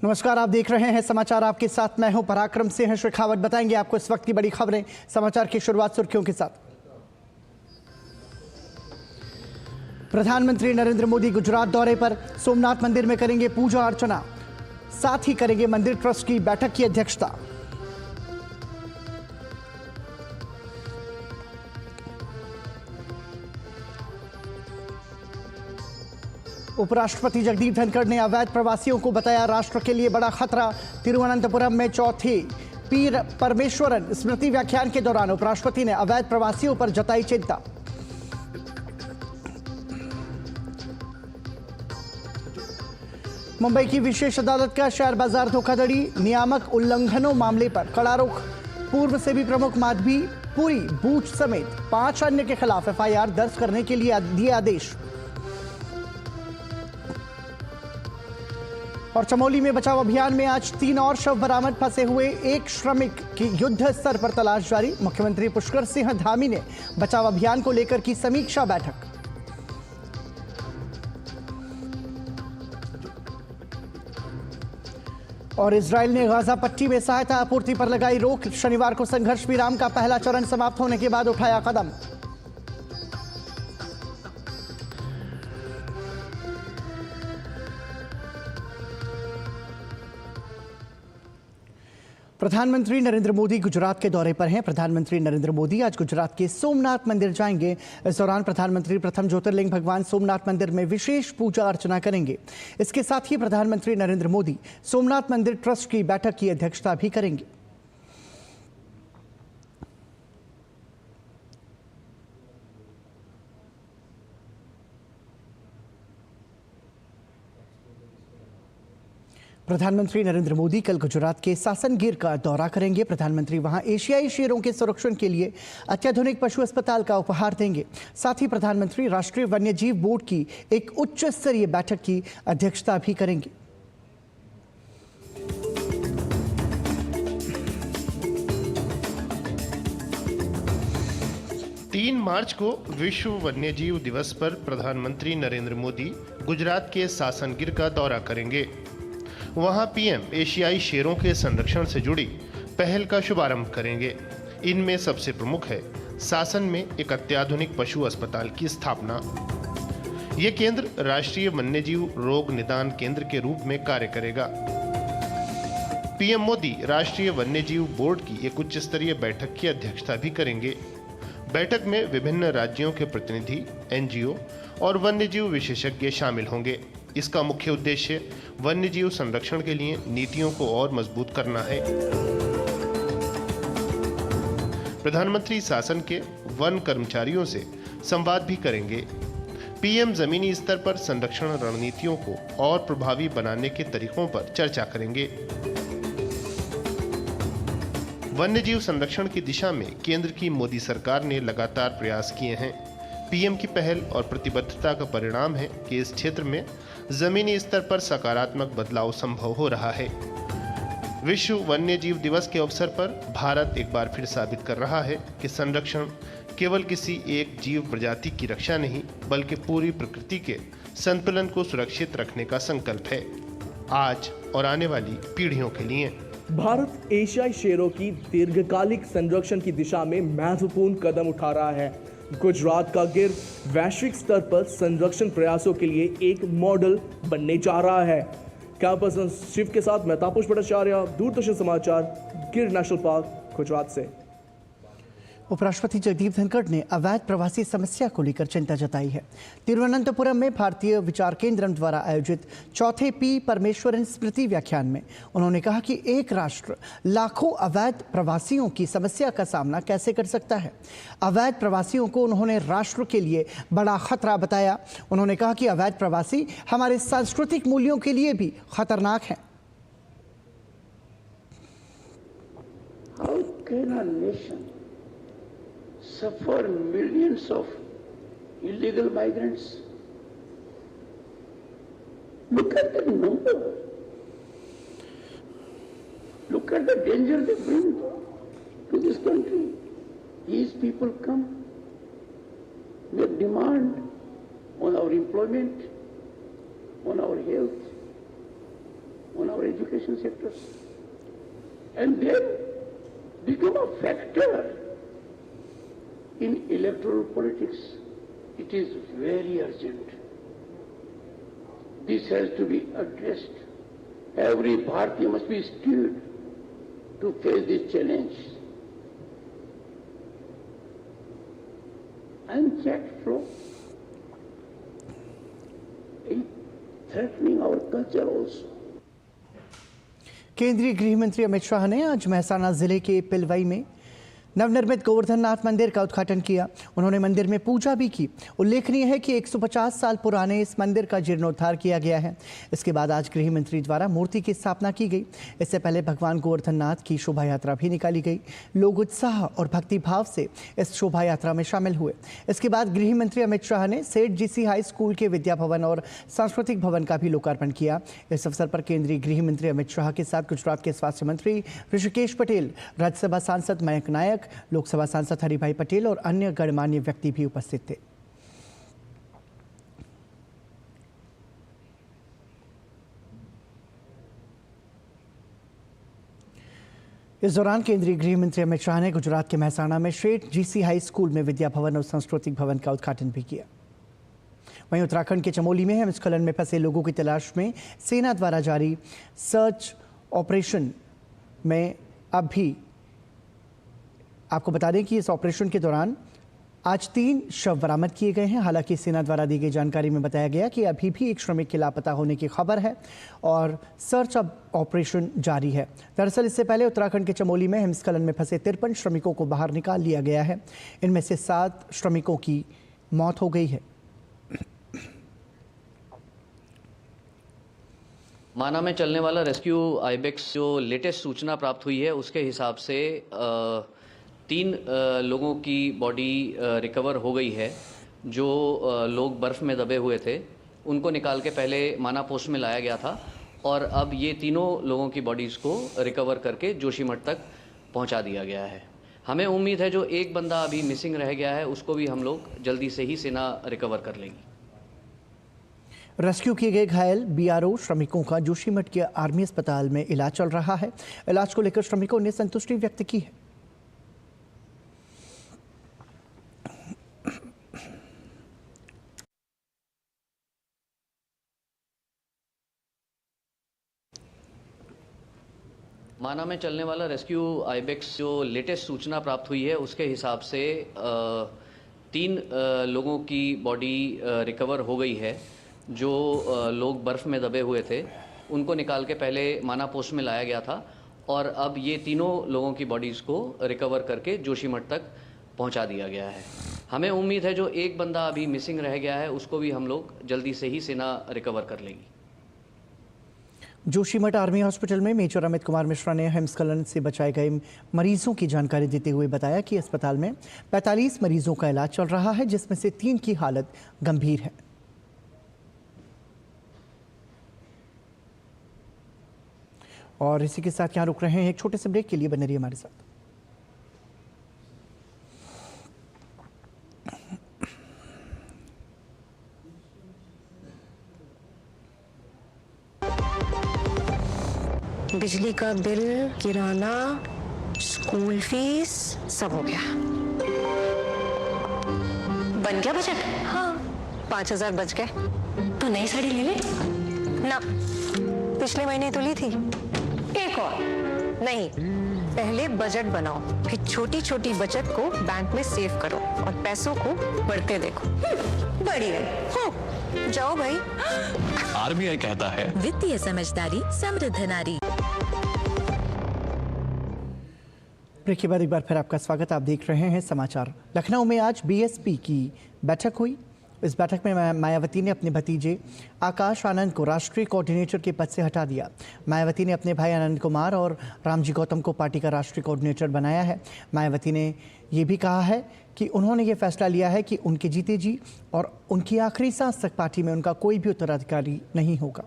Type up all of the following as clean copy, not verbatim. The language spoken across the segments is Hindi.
नमस्कार, आप देख रहे हैं समाचार। आपके साथ मैं हूं पराक्रम सिंह शेखावत। बताएंगे आपको इस वक्त की बड़ी खबरें। समाचार की शुरुआत सुर्खियों के साथ। प्रधानमंत्री नरेंद्र मोदी गुजरात दौरे पर। सोमनाथ मंदिर में करेंगे पूजा अर्चना, साथ ही करेंगे मंदिर ट्रस्ट की बैठक की अध्यक्षता। उपराष्ट्रपति जगदीप धनखड़ ने अवैध प्रवासियों को बताया राष्ट्र के लिए बड़ा खतरा। तिरुवनंतपुरम में चौथे पी परमेश्वरन स्मृति व्याख्यान के दौरान उपराष्ट्रपति ने अवैध प्रवासियों पर जताई चिंता। मुंबई की विशेष अदालत का शेयर बाजार धोखाधड़ी नियामक उल्लंघनों मामले पर कड़ा रुख। पूर्व सेबी प्रमुख माधवी पुरी बूच समेत 5 अन्य के खिलाफ एफआईआर दर्ज करने के लिए दिए आदेश। और चमोली में बचाव अभियान में आज 3 और शव बरामद। फंसे हुए एक श्रमिक की युद्ध स्तर पर तलाश जारी। मुख्यमंत्री पुष्कर सिंह धामी ने बचाव अभियान को लेकर की समीक्षा बैठक। और इजरायल ने गाजा पट्टी में सहायता आपूर्ति पर लगाई रोक। शनिवार को संघर्ष विराम का पहला चरण समाप्त होने के बाद उठाया कदम। प्रधानमंत्री नरेंद्र मोदी गुजरात के दौरे पर हैं। प्रधानमंत्री नरेंद्र मोदी आज गुजरात के सोमनाथ मंदिर जाएंगे। इस दौरान प्रधानमंत्री प्रथम ज्योतिर्लिंग भगवान सोमनाथ मंदिर में विशेष पूजा अर्चना करेंगे। इसके साथ ही प्रधानमंत्री नरेंद्र मोदी सोमनाथ मंदिर ट्रस्ट की बैठक की अध्यक्षता भी करेंगे। प्रधानमंत्री नरेंद्र मोदी कल गुजरात के सासनगिर का दौरा करेंगे। प्रधानमंत्री वहां एशियाई शेरों के संरक्षण के लिए अत्याधुनिक पशु अस्पताल का उपहार देंगे। साथ ही प्रधानमंत्री राष्ट्रीय वन्यजीव बोर्ड की एक उच्च स्तरीय बैठक की अध्यक्षता भी करेंगे। तीन मार्च को विश्व वन्यजीव दिवस पर प्रधानमंत्री नरेंद्र मोदी गुजरात के सासनगिर का दौरा करेंगे। वहां पीएम एशियाई शेरों के संरक्षण से जुड़ी पहल का शुभारंभ करेंगे। इनमें सबसे प्रमुख है सासन में एक अत्याधुनिक पशु अस्पताल की स्थापना। यह केंद्र राष्ट्रीय वन्यजीव रोग निदान केंद्र के रूप में कार्य करेगा। पीएम मोदी राष्ट्रीय वन्यजीव बोर्ड की एक उच्च स्तरीय बैठक की अध्यक्षता भी करेंगे। बैठक में विभिन्न राज्यों के प्रतिनिधि, एनजीओ और वन्यजीव विशेषज्ञ शामिल होंगे। इसका मुख्य उद्देश्य वन्यजीव संरक्षण के लिए नीतियों को और मजबूत करना है। प्रधानमंत्री शासन के वन कर्मचारियों से संवाद भी करेंगे। पीएम जमीनी स्तर पर संरक्षण रणनीतियों को और प्रभावी बनाने के तरीकों पर चर्चा करेंगे। वन्यजीव संरक्षण की दिशा में केंद्र की मोदी सरकार ने लगातार प्रयास किए हैं। पीएम की पहल और प्रतिबद्धता का परिणाम है कि इस क्षेत्र में जमीनी स्तर पर सकारात्मक बदलाव संभव हो रहा है। विश्व वन्यजीव दिवस के अवसर पर भारत एक बार फिर साबित कर रहा है कि संरक्षण केवल किसी एक जीव प्रजाति की रक्षा नहीं, बल्कि पूरी प्रकृति के संतुलन को सुरक्षित रखने का संकल्प है, आज और आने वाली पीढ़ियों के लिए। भारत एशियाई शेरों की दीर्घकालिक संरक्षण की दिशा में महत्वपूर्ण कदम उठा रहा है। गुजरात का गिर वैश्विक स्तर पर संरक्षण प्रयासों के लिए एक मॉडल बनने जा रहा है। कैमरा पर्सन शिव के साथ मैं तापस भट्टाचार्य, दूरदर्शन समाचार, गिर नेशनल पार्क, गुजरात से। उपराष्ट्रपति जगदीप धनखड़ ने अवैध प्रवासी समस्या को लेकर चिंता जताई है। तिरुवनंतपुरम में भारतीय विचार केंद्र द्वारा आयोजित चौथे पी परमेश्वरन स्मृति व्याख्यान में उन्होंने कहा कि एक राष्ट्र लाखों अवैध प्रवासियों की समस्या का सामना कैसे कर सकता है। अवैध प्रवासियों को उन्होंने राष्ट्र के लिए बड़ा खतरा बताया। उन्होंने कहा कि अवैध प्रवासी हमारे सांस्कृतिक मूल्यों के लिए भी खतरनाक हैं। Suffer millions of illegal migrants. Look at the number. Look at the danger they bring to this country. These people come with demand on our employment, on our health, on our education sector, and then become a factor in electoral politics. It is very urgent. This has to be addressed. Every Bharatiya must be skilled to face this challenge. Unchecked flow is threatening our culture also. केंद्रीय गृह मंत्री अमित शाह ने आज महसाना जिले के पिलवई में नवनिर्मित गोवर्धन नाथ मंदिर का उद्घाटन किया। उन्होंने मंदिर में पूजा भी की। उल्लेखनीय है कि 150 साल पुराने इस मंदिर का जीर्णोद्धार किया गया है। इसके बाद आज गृह मंत्री द्वारा मूर्ति की स्थापना की गई। इससे पहले भगवान गोवर्धन नाथ की शोभा यात्रा भी निकाली गई। लोग उत्साह और भक्ति भाव से इस शोभा यात्रा में शामिल हुए। इसके बाद गृह मंत्री अमित शाह ने सेठ जीसी हाई स्कूल के विद्या भवन और सांस्कृतिक भवन का भी लोकार्पण किया। इस अवसर पर केंद्रीय गृह मंत्री अमित शाह के साथ गुजरात के स्वास्थ्य मंत्री ऋषिकेश पटेल, राज्यसभा सांसद मयंक नायक, लोकसभा सांसद हरिभाई पटेल और अन्य गणमान्य व्यक्ति भी उपस्थित थे। इस दौरान केंद्रीय गृह मंत्री अमित शाह ने गुजरात के महसाणा में सेठ जीसी हाई स्कूल में विद्या भवन और सांस्कृतिक भवन का उद्घाटन भी किया। वहीं उत्तराखंड के चमोली में हिमस्खलन में फंसे लोगों की तलाश में सेना द्वारा जारी सर्च ऑपरेशन में अब भी आपको बता दें कि इस ऑपरेशन के दौरान आज 3 शव बरामद किए गए हैं। हालांकि सेना द्वारा दी गई जानकारी में बताया गया कि अभी भी एक श्रमिक के लापता होने की खबर है और सर्च ऑपरेशन जारी है। दरअसल इससे पहले उत्तराखंड के चमोली में हिमस्खलन में फंसे 53 श्रमिकों को बाहर निकाल लिया गया है। इनमें से 7 श्रमिकों की मौत हो गई है। माना में चलने वाला रेस्क्यू आईबेक्स जो लेटेस्ट सूचना प्राप्त हुई है उसके हिसाब से 3 लोगों की बॉडी रिकवर हो गई है। जो लोग बर्फ़ में दबे हुए थे उनको निकाल के पहले माना पोस्ट में लाया गया था और अब ये तीनों लोगों की बॉडीज़ को रिकवर करके जोशीमठ तक पहुंचा दिया गया है। हमें उम्मीद है जो एक बंदा अभी मिसिंग रह गया है उसको भी हम लोग जल्दी से ही सेना रिकवर कर लेगी। रेस्क्यू किए गए घायल बीआरओ श्रमिकों का जोशीमठ के आर्मी अस्पताल में इलाज चल रहा है। इलाज को लेकर श्रमिकों ने संतुष्टि व्यक्त की है। माना में चलने वाला रेस्क्यू आईबेक्स जो लेटेस्ट सूचना प्राप्त हुई है उसके हिसाब से 3 लोगों की बॉडी रिकवर हो गई है। जो लोग बर्फ़ में दबे हुए थे उनको निकाल के पहले माना पोस्ट में लाया गया था और अब ये तीनों लोगों की बॉडीज़ को रिकवर करके जोशीमठ तक पहुंचा दिया गया है। हमें उम्मीद है जो एक बंदा अभी मिसिंग रह गया है उसको भी हम लोग जल्दी से ही सेना रिकवर कर लेगी। जोशीमठ आर्मी हॉस्पिटल में मेजर अमित कुमार मिश्रा ने हिमस्खलन से बचाए गए मरीजों की जानकारी देते हुए बताया कि अस्पताल में 45 मरीजों का इलाज चल रहा है, जिसमें से 3 की हालत गंभीर है। और इसी के साथ यहाँ रुक रहे हैं एक छोटे से ब्रेक के लिए। बने रहिए हमारे साथ। बिजली का बिल, किराना, स्कूल फीस सब हो गया। बन गया बजट? हाँ, 5000 बच गए। तो नई साड़ी ले ले ना, पिछले महीने तो ली थी। एक और नहीं, पहले बजट बनाओ, फिर छोटी छोटी बचत को बैंक में सेव करो और पैसों को बढ़ते देखो। बढ़ी गई। जाओ भाई। आरबीआई कहता है वित्तीय समझदारी समृद्ध नारी। ब्रेक के बाद एक बार फिर आपका स्वागत। आप देख रहे हैं समाचार। लखनऊ में आज बीएसपी की बैठक हुई। इस बैठक में मायावती ने अपने भतीजे आकाश आनंद को राष्ट्रीय कोऑर्डिनेटर के पद से हटा दिया। मायावती ने अपने भाई आनंद कुमार और रामजी गौतम को पार्टी का राष्ट्रीय कोऑर्डिनेटर बनाया है। मायावती ने ये भी कहा है कि उन्होंने ये फैसला लिया है कि उनके जीते जी और उनकी आखिरी सांस तक पार्टी में उनका कोई भी उत्तराधिकारी नहीं होगा।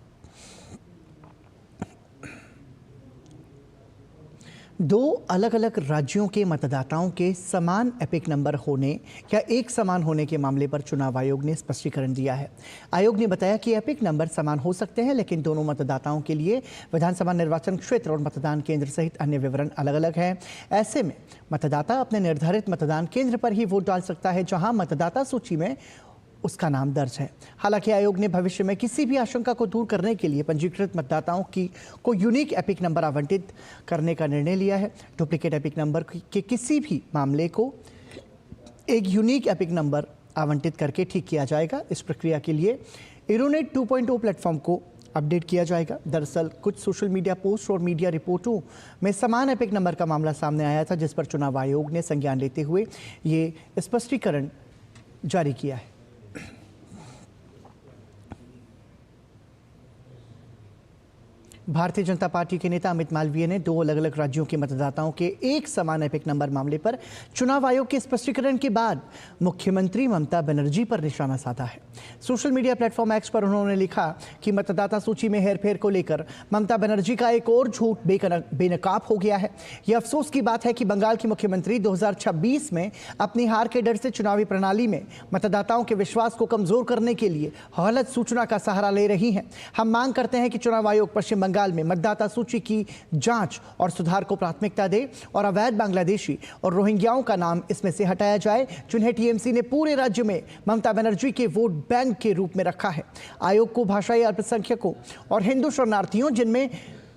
दो अलग अलग राज्यों के मतदाताओं के समान एपिक नंबर होने या एक समान होने के मामले पर चुनाव आयोग ने स्पष्टीकरण दिया है। आयोग ने बताया कि एपिक नंबर समान हो सकते हैं, लेकिन दोनों मतदाताओं के लिए विधानसभा निर्वाचन क्षेत्र और मतदान केंद्र सहित अन्य विवरण अलग अलग हैं। ऐसे में मतदाता अपने निर्धारित मतदान केंद्र पर ही वोट डाल सकता है, जहां मतदाता सूची में उसका नाम दर्ज है। हालांकि आयोग ने भविष्य में किसी भी आशंका को दूर करने के लिए पंजीकृत मतदाताओं को यूनिक एपिक नंबर आवंटित करने का निर्णय लिया है। डुप्लीकेट एपिक नंबर के किसी भी मामले को एक यूनिक एपिक नंबर आवंटित करके ठीक किया जाएगा। इस प्रक्रिया के लिए इरोनेट 2.0 प्लेटफॉर्म को अपडेट किया जाएगा। दरअसल कुछ सोशल मीडिया पोस्ट और मीडिया रिपोर्टों में समान एपिक नंबर का मामला सामने आया था, जिस पर चुनाव आयोग ने संज्ञान लेते हुए ये स्पष्टीकरण जारी किया है। भारतीय जनता पार्टी के नेता अमित मालवीय ने दो अलग अलग राज्यों के मतदाताओं के एक समान एपिक नंबर मामले पर चुनाव आयोग के स्पष्टीकरण के बाद मुख्यमंत्री ममता बनर्जी पर निशाना साधा है। सोशल मीडिया प्लेटफॉर्म एक्स पर उन्होंने लिखा कि मतदाता सूची में हेरफेर को लेकर ममता बनर्जी का एक और झूठ बेनकाब हो गया है। यह अफसोस की बात है कि बंगाल की मुख्यमंत्री 2026 में अपनी हार के डर से चुनावी प्रणाली में मतदाताओं के विश्वास को कमजोर करने के लिए गलत सूचना का सहारा ले रही हैं। हम मांग करते हैं कि चुनाव आयोग पश्चिम बंगाल में मतदाता सूची की जांच और सुधार को प्राथमिकता दे और अवैध बांग्लादेशी और रोहिंग्याओं का नाम इसमें से हटाया जाए, जिन्हें टीएमसी ने पूरे राज्य में ममता बनर्जी के वोट बैंक के रूप में रखा है। आयोग को भाषाई अल्पसंख्यकों और हिंदू शरणार्थियों, जिनमें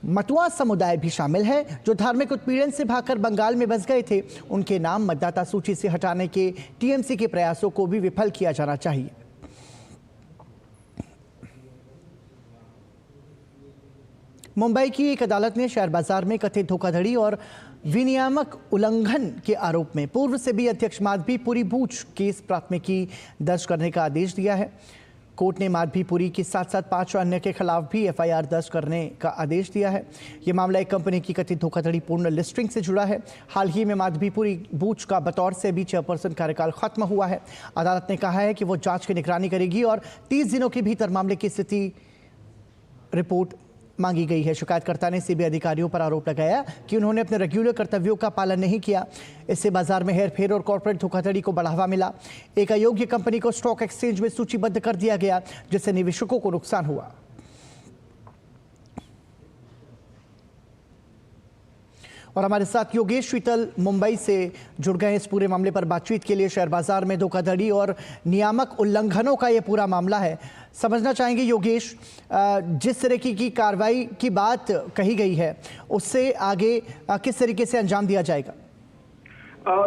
मतुआ समुदाय भी शामिल है, जो धार्मिक उत्पीड़न से भागकर बंगाल में बस गए थे, उनके नाम मतदाता सूची से हटाने के टीएमसी के प्रयासों को भी विफल किया जाना चाहिए। मुंबई की एक अदालत ने शेयर बाजार में कथित धोखाधड़ी और विनियामक उल्लंघन के आरोप में पूर्व सेबी अध्यक्ष माधवी पुरी बूच केस प्राथमिकी दर्ज करने का आदेश दिया है। कोर्ट ने माधवी पुरी के साथ साथ 5 अन्य के खिलाफ भी एफआईआर दर्ज करने का आदेश दिया है। ये मामला एक कंपनी की कथित धोखाधड़ी पूर्ण लिस्टिंग से जुड़ा है। हाल ही में माधवी पुरी बूच का बतौर सेबी चेयरपर्सन कार्यकाल खत्म हुआ है। अदालत ने कहा है कि वो जांच की निगरानी करेगी और 30 दिनों के भीतर मामले की स्थिति रिपोर्ट मांगी गई है। शिकायतकर्ता ने सीबी अधिकारियों पर आरोप लगाया कि उन्होंने अपने रेगुलर कर्तव्यों का पालन नहीं किया। इससे बाजार में हेरफेर और कॉर्पोरेट धोखाधड़ी को बढ़ावा मिला। एक अयोग्य कंपनी को स्टॉक एक्सचेंज में सूचीबद्ध कर दिया गया, जिससे निवेशकों को नुकसान हुआ। और हमारे साथ योगेश शीतल मुंबई से जुड़ गए इस पूरे मामले पर बातचीत के लिए। शेयर बाजार में धोखाधड़ी और नियामक उल्लंघनों का ये पूरा मामला है। समझना चाहेंगे योगेश, जिस तरह की कार्रवाई की बात कही गई है, उससे आगे किस तरीके से अंजाम दिया जाएगा?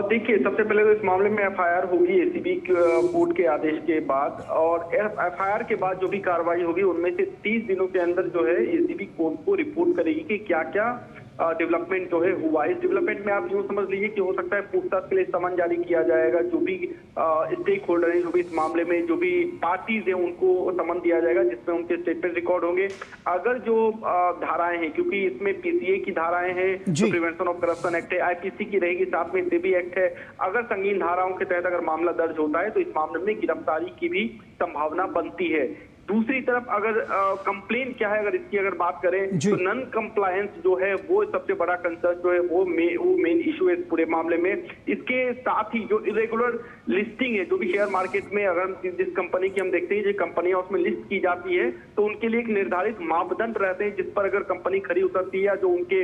देखिए, सबसे पहले तो इस मामले में एफआईआर होगी एसीबी कोर्ट के आदेश के बाद, और एफआईआर के बाद जो भी कार्रवाई होगी उनमें से 30 दिनों के अंदर जो है एसीबी कोर्ट को रिपोर्ट करेगी कि क्या क्या डेवलपमेंट जो है हुआ। इस डेवलपमेंट में आप यूँ समझ लीजिए कि हो सकता है पूछताछ के लिए समन जारी किया जाएगा। जो भी स्टेक होल्डर है, जो भी इस मामले में जो भी पार्टीज है, उनको समन दिया जाएगा, जिसमें उनके स्टेटमेंट रिकॉर्ड होंगे। अगर जो धाराएं हैं, क्योंकि इसमें पीसीए की धाराएं हैं, जो प्रिवेंशन ऑफ करप्शन एक्ट है, आईपीसी की रहेगी, साथ में सेबी एक्ट है। अगर संगीन धाराओं के तहत अगर मामला दर्ज होता है तो इस मामले में गिरफ्तारी की भी संभावना बनती है। दूसरी तरफ अगर कंप्लेन क्या है, अगर इसकी अगर बात करें तो नॉन कंप्लायंस जो है वो सबसे बड़ा कंसर्न जो है वो मेन इशू है इस पूरे मामले में। इसके साथ ही जो इरेगुलर लिस्टिंग है, जो भी शेयर मार्केट में अगर जिस कंपनी की हम देखते हैं जो कंपनियां उसमें लिस्ट की जाती है, तो उनके लिए एक निर्धारित मापदंड रहते हैं जिस पर अगर कंपनी खरी उतरती है, जो उनके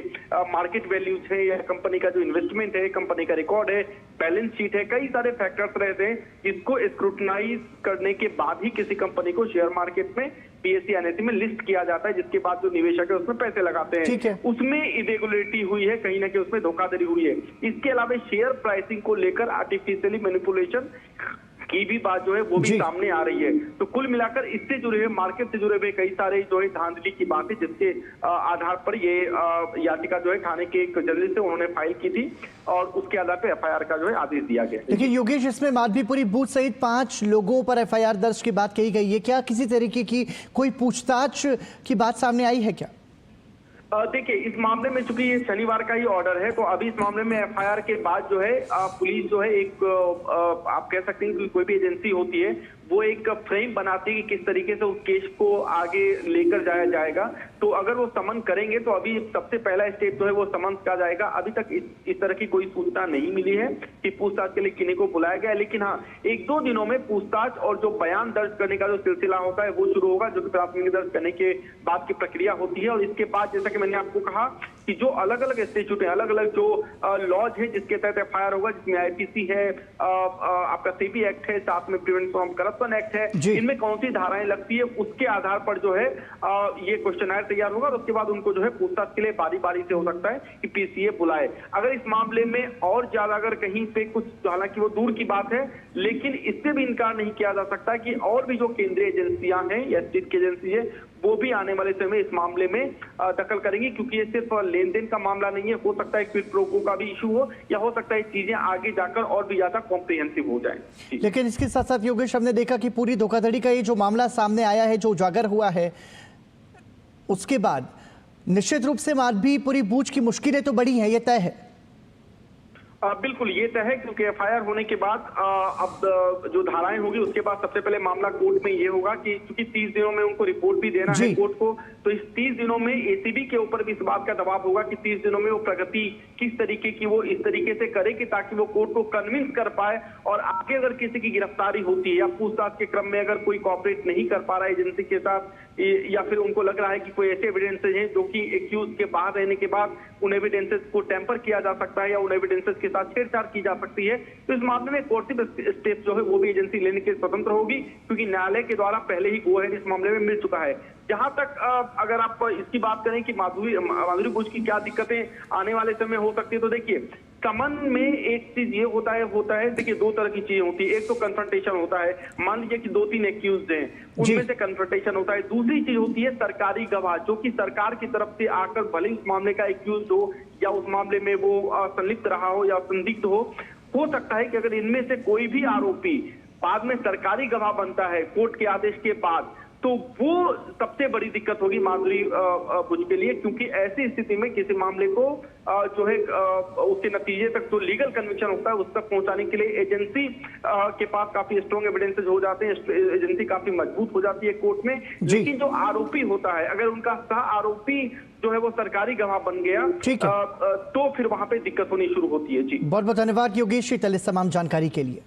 मार्केट वैल्यूज है या कंपनी का जो इन्वेस्टमेंट है, कंपनी का रिकॉर्ड है, बैलेंस शीट है, कई सारे फैक्टर्स रहते हैं जिसको स्क्रूटनाइज करने के बाद ही किसी कंपनी को शेयर मार्केट में पीएससी एनएससी में लिस्ट किया जाता है, जिसके बाद जो निवेशक है उसमें पैसे लगाते हैं। उसमें इरेगुलरिटी हुई है, कहीं ना कहीं उसमें धोखाधड़ी हुई है। इसके अलावा शेयर प्राइसिंग को लेकर आर्टिफिशियली मैनिपुलेशन की भी बात जो है वो भी सामने आ रही है। तो कुल मिलाकर इससे जुड़े हुए, मार्केट से जुड़े हुए कई सारे जो है धांधली की बात है, जिसके आधार पर ये याचिका जो है थाने के एक जज से उन्होंने फाइल की थी और उसके आधार पर एफआईआर का जो है आदेश दिया गया। देखिए योगेश, इसमें माधवी पुरी बूथ सहित 5 लोगों पर एफआईआर दर्ज की बात कही गई है। क्या किसी तरीके की कोई पूछताछ की बात सामने आई है क्या? देखिए, इस मामले में चूंकि ये शनिवार का ही ऑर्डर है, तो अभी इस मामले में एफआईआर के बाद जो है पुलिस जो है एक आप कह सकते हैं कि कोई भी एजेंसी होती है वो एक फ्रेम बनाती है कि किस तरीके से उस केस को आगे लेकर जाया जाएगा। तो अगर वो समन करेंगे तो अभी सबसे पहला स्टेप जो है वो समन का जाएगा। अभी तक इस तरह की कोई सूचना नहीं मिली है कि पूछताछ के लिए किन्हीं को बुलाया गया है, लेकिन हाँ, 1-2 दिनों में पूछताछ और जो बयान दर्ज करने का जो सिलसिला होता है वो शुरू होगा, जो कि प्राथमिकी दर्ज करने के बाद की प्रक्रिया होती है। और इसके बाद जैसा कि मैंने आपको कहा कि जो अलग अलग स्टेट्यूट है, अलग अलग जो लॉज है जिसके तहत एफआईआर होगा, जिसमें आईपीसी है, आपका सीबी एक्ट है, साथ में प्रिवेंशन फ्रॉम करप्शन एक्ट है, इनमें कौन सी धाराएं लगती है उसके आधार पर जो है ये क्वेश्चनर तैयार होगा और उसके बाद उनको जो है पूछताछ के लिए बारी बारी से हो सकता है कि पीसीए बुलाए। अगर इस मामले में और ज्यादा अगर कहीं पे कुछ, हालांकि वो दूर की बात है, लेकिन इससे भी इनकार नहीं किया जा सकता कि और भी जो केंद्रीय एजेंसियां हैं या स्टेट की एजेंसी है वो भी आने वाले समय में इस मामले में दखल करेंगी, क्योंकि ये सिर्फ लेन देन का मामला नहीं है। हो सकता है क्विड प्रो क्वो का भी इशू हो, या हो सकता है चीजें आगे जाकर और भी ज्यादा कॉम्प्रिहेंसिव हो जाए। लेकिन इसके साथ साथ योगेश, हमने देखा कि पूरी धोखाधड़ी का ये जो मामला सामने आया है, जो उजागर हुआ है, उसके बाद निश्चित रूप से आज भी पूरी बूझ की मुश्किलें तो बड़ी हैं, ये तय है। बिल्कुल ये तय है, क्योंकि एफआईआर होने के बाद अब जो धाराएं होगी उसके बाद सबसे पहले मामला कोर्ट में ये होगा कि क्योंकि 30 दिनों में उनको रिपोर्ट भी देना है कोर्ट को, तो इस 30 दिनों में एसीबी के ऊपर भी इस बात का दबाव होगा कि 30 दिनों में वो प्रगति किस तरीके की वो इस तरीके से करे कि ताकि वो कोर्ट को कन्विंस कर पाए और आगे अगर किसी की गिरफ्तारी होती है या पूछताछ के क्रम में अगर कोई कॉपरेट नहीं कर पा रहा है एजेंसी के साथ, या फिर उनको लग रहा है कि कोई ऐसे एविडेंसेज हैं जो कि एक्यूज के बाहर रहने के बाद उन एविडेंसेज को टेम्पर किया जा सकता है या उन एविडेंसेज के साथ छेड़छाड़ की जा सकती है, तो इस मामले में कोर्टिव स्टेप जो है वो भी एजेंसी लेने के स्वतंत्र होगी, क्योंकि न्यायालय के द्वारा पहले ही गो अहेड इस मामले में मिल चुका है। जहां तक अगर आप इसकी बात करें कि माधुरी बुझ की क्या दिक्कतें आने वाले समय हो सकती है, तो देखिए समन में एक चीज ये होता है देखिए 2 तरह की चीजें होती है। एक तो कन्फ्रंटेशन होता है, मान लीजिए कि 2-3 एक्यूज्ड हैं, उनमें से कन्फ्रंटेशन होता है। दूसरी चीज होती है सरकारी गवाह, जो कि सरकार की तरफ से आकर भले उस मामले का एक्यूज्ड हो या उस मामले में वो संलिप्त रहा हो या संदिग्ध हो सकता है कि अगर इनमें से कोई भी आरोपी बाद में सरकारी गवाह बनता है कोर्ट के आदेश के बाद, तो वो सबसे बड़ी दिक्कत होगी माधुरी बुझ के लिए, क्योंकि ऐसी स्थिति में किसी मामले को जो है उसके नतीजे तक जो लीगल कन्विक्शन होता है उस तक पहुंचाने के लिए एजेंसी के पास काफी स्ट्रॉन्ग एविडेंसेज हो जाते हैं, एजेंसी काफी मजबूत हो जाती है कोर्ट में। लेकिन जो आरोपी होता है, अगर उनका सह आरोपी जो है वो सरकारी गवाह बन गया, तो फिर वहां पे दिक्कत होनी शुरू होती है। जी बहुत बहुत धन्यवाद योगेश शीतल इस तमाम जानकारी के लिए।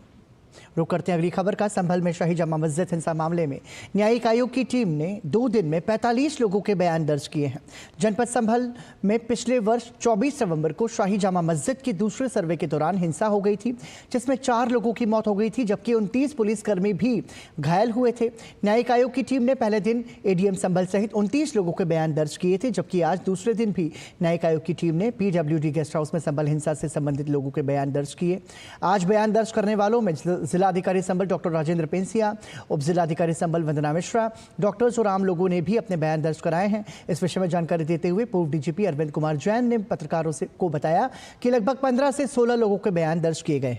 रुक करते हैं अगली खबर का। संभल में शाही जामा मस्जिद हिंसा मामले में न्यायिक आयोग की टीम ने 2 दिन में 45 लोगों के बयान दर्ज किए हैं। जनपद संभल में पिछले वर्ष 24 नवंबर को शाही जामा मस्जिद के दूसरे सर्वे के दौरान हिंसा हो गई थी, जिसमें 4 लोगों की मौत हो गई थी, जबकि 29 पुलिसकर्मी भी घायल हुए थे। न्यायिक आयोग की टीम ने पहले दिन एडीएम संभल सहित 29 लोगों के बयान दर्ज किए थे, जबकि आज दूसरे दिन भी न्यायिक आयोग की टीम ने पीडब्ल्यूडी गेस्ट हाउस में संभल हिंसा से संबंधित लोगों के बयान दर्ज किए। आज बयान दर्ज करने वालों में जिलाधिकारी संभल डॉक्टर राजेंद्र पेंसिया, उप जिलाधिकारी संभल वंदना मिश्रा, डॉक्टर्स और आम लोगों ने भी अपने बयान दर्ज कराए हैं। इस विषय में जानकारी देते हुए पूर्व डीजीपी अरविंद कुमार जैन ने पत्रकारों को बताया कि लगभग 15 से 16 लोगों के बयान दर्ज किए गए।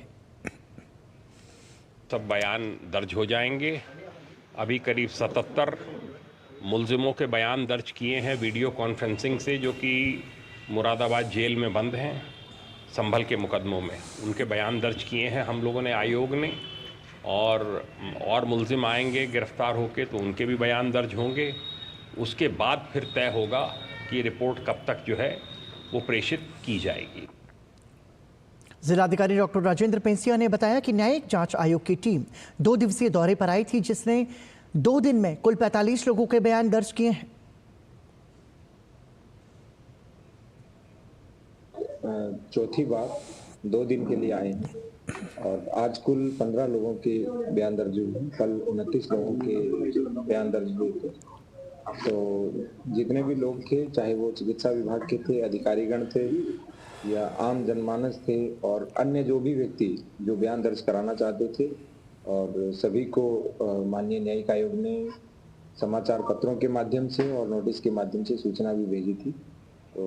सब बयान दर्ज हो जाएंगे। अभी करीब 77 मुलजिमों के बयान दर्ज किए हैं वीडियो कॉन्फ्रेंसिंग से, जो कि मुरादाबाद जेल में बंद हैं संभल के मुकदमों में। उनके बयान दर्ज किए हैं हम लोगों ने, आयोग ने, और मुलजिम आएंगे गिरफ्तार होके तो उनके भी बयान दर्ज होंगे। उसके बाद फिर तय होगा कि रिपोर्ट कब तक जो है वो प्रेषित की जाएगी। जिलाधिकारी डॉक्टर राजेंद्र पेंसिया ने बताया कि न्यायिक जांच आयोग की टीम 2 दिवसीय दौरे पर आई थी, जिसने 2 दिन में कुल 45 लोगों के बयान दर्ज किए हैं। चौथी बार 2 दिन के लिए आए हैं और आज कुल 15 लोगों के बयान दर्ज हुए। कल 29 लोगों के बयान दर्ज हुए थे। तो जितने भी लोग थे, चाहे वो चिकित्सा विभाग के थे, अधिकारीगण थे या आम जनमानस थे और अन्य जो भी व्यक्ति जो बयान दर्ज कराना चाहते थे, और सभी को माननीय न्यायिक आयोग ने समाचार पत्रों के माध्यम से और नोटिस के माध्यम से सूचना भी भेजी थी। तो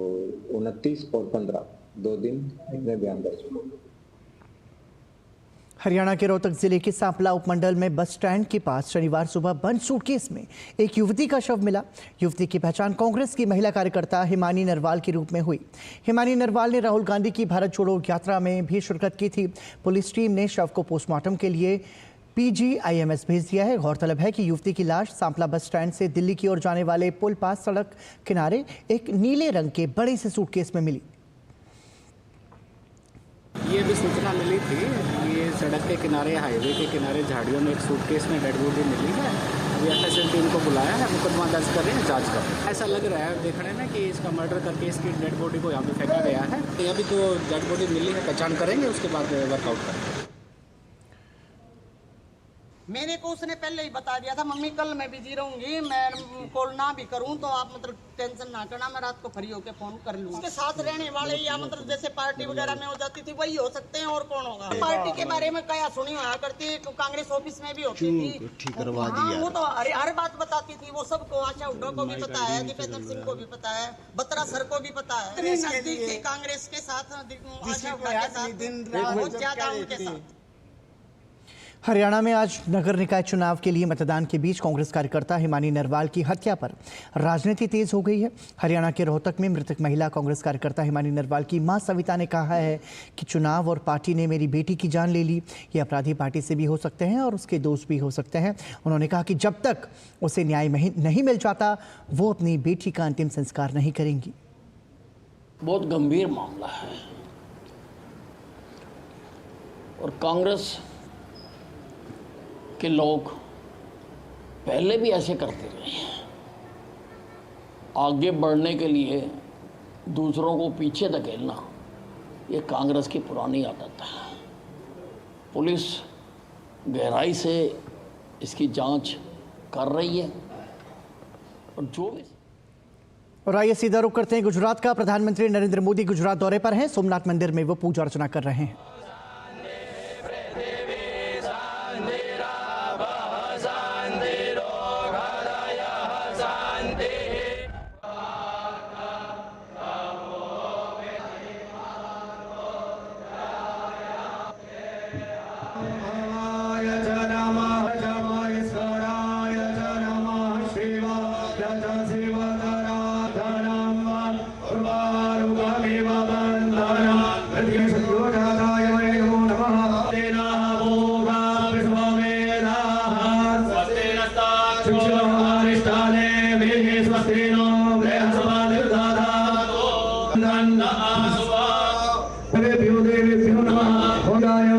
29 और 15 2 दिन में बयान दर्ज हुए। हरियाणा के रोहतक जिले के सांपला उपमंडल में बस स्टैंड के पास शनिवार सुबह बंद सूटकेस में एक युवती का शव मिला। युवती की पहचान कांग्रेस की महिला कार्यकर्ता हिमानी नरवाल के रूप में हुई। हिमानी नरवाल ने राहुल गांधी की भारत जोड़ो यात्रा में भी शिरकत की थी। पुलिस टीम ने शव को पोस्टमार्टम के लिए PGIMS भेज दिया है। गौरतलब है कि युवती की लाश सांपला बस स्टैंड से दिल्ली की ओर जाने वाले पुल पास सड़क किनारे एक नीले रंग के बड़े से सूटकेस में मिली। ये भी सूचना मिली थी, ये सड़क के किनारे, हाईवे के किनारे झाड़ियों में एक सूटकेस में डेड बॉडी मिली है। अभी FSL टीम को बुलाया है, मुकदमा दर्ज कर रहे हैं, जांच कर रहे हैं। ऐसा लग रहा है देखने में कि इसका मर्डर करके इसकी डेड बॉडी को यहाँ पे फेंका गया है। तो अभी तो डेड बॉडी मिली है, पहचान करेंगे, उसके बाद वर्कआउट करेंगे। मेरे को उसने पहले ही बता दिया था, मम्मी कल मैं बिजी रहूंगी, मैं कॉल ना भी करूं तो आप मतलब टेंशन ना करना, मैं रात को फ्री होकर फोन कर लूंगा। उसके साथ रहने वाले या मतलब जैसे पार्टी वगैरह में हो जाती थी वही हो सकते हैं, और कौन होगा। पार्टी के बारे में क्या सुनी हुआ करती, तो कांग्रेस ऑफिस में भी होती थी। हाँ, वो तो हर बात बताती थी, वो सबको, आशा हुड्डा को भी पता है, दीपेंद्र सिंह को भी पता है, बत्रा सर को भी पता है। नजदीक थी कांग्रेस के साथ, आशा हुड्डा के साथ, बहुत ज्यादा उनके साथ। हरियाणा में आज नगर निकाय चुनाव के लिए मतदान के बीच कांग्रेस कार्यकर्ता हिमानी नरवाल की हत्या पर राजनीति तेज हो गई है। हरियाणा के रोहतक में मृतक महिला कांग्रेस कार्यकर्ता हिमानी नरवाल की मां सविता ने कहा है कि चुनाव और पार्टी ने मेरी बेटी की जान ले ली। ये अपराधी पार्टी से भी हो सकते हैं और उसके दोस्त भी हो सकते हैं। उन्होंने कहा कि जब तक उसे न्याय नहीं मिल जाता वो अपनी बेटी का अंतिम संस्कार नहीं करेंगी। बहुत गंभीर मामला है और कांग्रेस के लोग पहले भी ऐसे करते रहे हैं। आगे बढ़ने के लिए दूसरों को पीछे धकेलना ये कांग्रेस की पुरानी आदत है। पुलिस गहराई से इसकी जांच कर रही है और जो भी। और आइए सीधा रुख करते हैं गुजरात का। प्रधानमंत्री नरेंद्र मोदी गुजरात दौरे पर हैं। सोमनाथ मंदिर में वो पूजा अर्चना कर रहे हैं।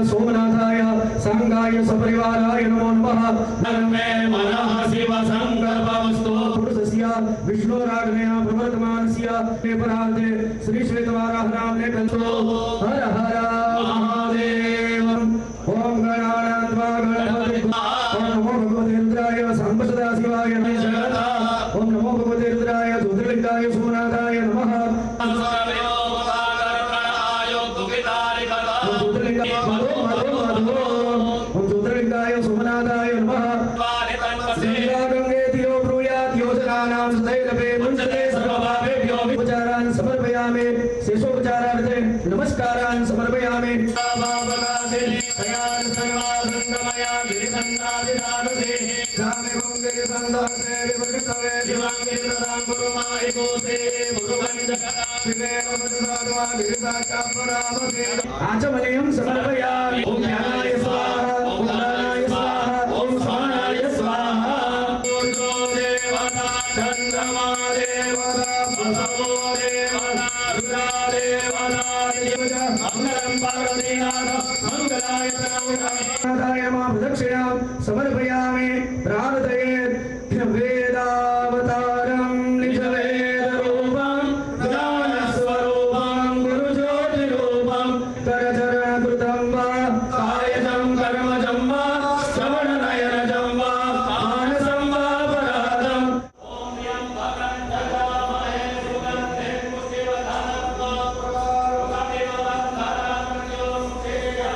सोमनाथाय संगाय सपरिवाराय नमो नमः। नमे मनः शिव संकल्पमस्तु। पुरुषस्य विष्णुराज्ञया प्रवर्तमानस्य पेपरार्थे श्री श्वेतवाराह नाम्ने कल्पो। हर हर महादेव। ओम गणानात्वा गणपति। ओम नमो भगवते रुद्राय सांबसदा शिवाय नमः। ओम नमो भगवते रुद्राय ज्योतिर्लिंगाय सोमनाथाय नमः। नमस्कारान् समर्पयामि। आचमनीयं समर्पयामि। ओम ज्ञानाय स्वाहा, ओम दानाय स्वाहा, ओम समानाय स्वाहा। देवता चंद्रमा देवता बसवो देवता रुद्रा देवता मंगलम पार्वतीनाथ मंगलाय तनोदाय मां प्रदक्षिणां समर्पयामि। प्रार्थयेत् वेदावतारं निजवेदरूपं ज्ञानस्वरूपं गुरुज्योतिरूपं करचरणकृतं वा कायजं कर्मजं वा श्रवणनयनजं वा मानसं वा पराधम्। ॐ यं भद्रं ददामहे सुगन्धे पुष्टिवर्धनम् प्रवारुकमिव बन्धनं मृत्युमुक्षीयमामृतम्।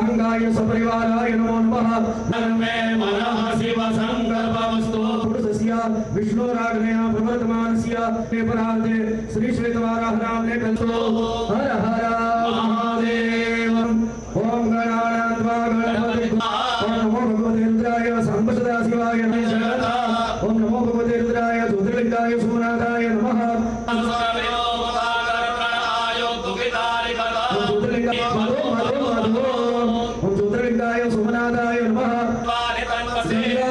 सांगाय सपरिवाराय नमो नमः तन्मे मनः शिव संकल्पमस्तु पुरुषस्य विष्णुराज्ञया प्रवर्तमानस्य परार्थे श्री श्वेतवाराह नाम्ने कंसो हर हर महादेव ओम गणानां त्वा गणपति ओम नमो भगवते रुद्राय सांबसदा शिवाय नमः ओम नमो भगवते रुद्राय ज्योतिर्लिंगाय सोमनाथाय नमः ओम ज्योतिर्लिंगाय सोमनाथाय नमः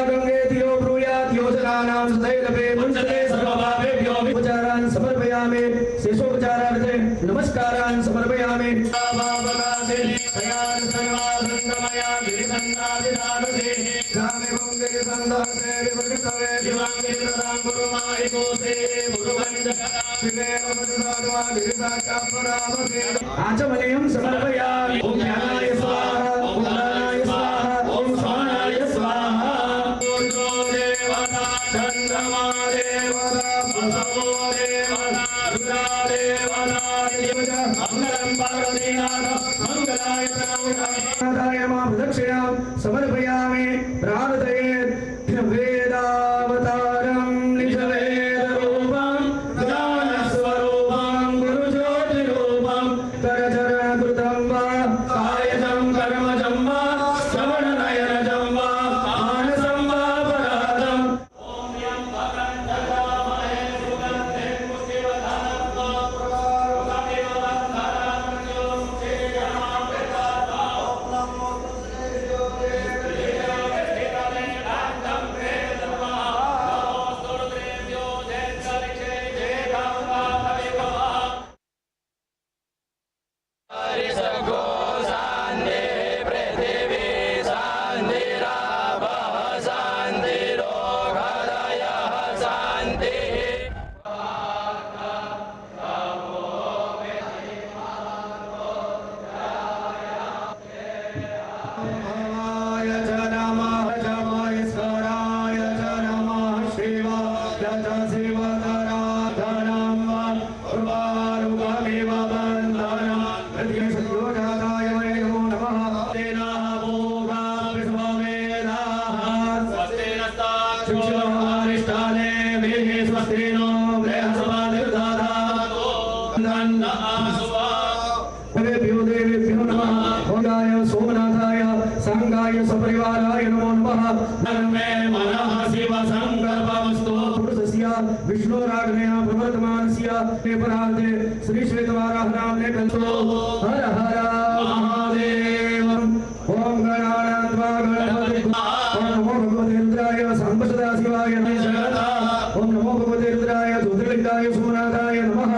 गंगे तियो ब्रूयात् योजनानां सदैरवे मुञ्चते सर्वपापेभ्यो विचारान् समर्पयामि शेषोपचारार्थे नमस्कारान् समर्पयामि आचमनीयं समर्पयामि ओम ज्ञानाय स्वाहा ओम दानाय स्वाहा ओम स्वाहाय स्वाहा ओम देवता चंद्रमा देवता बसवो देवता रुद्रा देवता मंगलम पार्वतीनाथ मंगलाय प्रणवताय मां प्रदक्षिणां समर्पयामि प्रार्थये वेदावतारं निजवेदरूपं ज्ञानस्वरूपं गुरुज्योतिरूपं करचरणकृतं वा कायजं कर्मजं वा श्रवणनयनजं वा मानसं वा पराधम् ॐ यं भद्रं ददामहे सुगन्धिं पुष्टिवर्धनं तमेव बन्धनं योगेयं प्रदातां नमो सोमनाथाय सांगाय सपरिवाराय नमो नमः तन्मे मनः शिव संकल्पमस्तु पुरुषस्य विष्णुराज्ञया प्रवर्तमानस्य परार्थे श्री श्वेतवाराह नाम्ने कंसो हर हर महादेव ओम गणानां त्वा गणपति ओम नमो भगवते रुद्राय सांबसदा शिवाय नमः ओम नमो भगवते रुद्राय ज्योतिर्लिंगाय सोमनाथाय नमः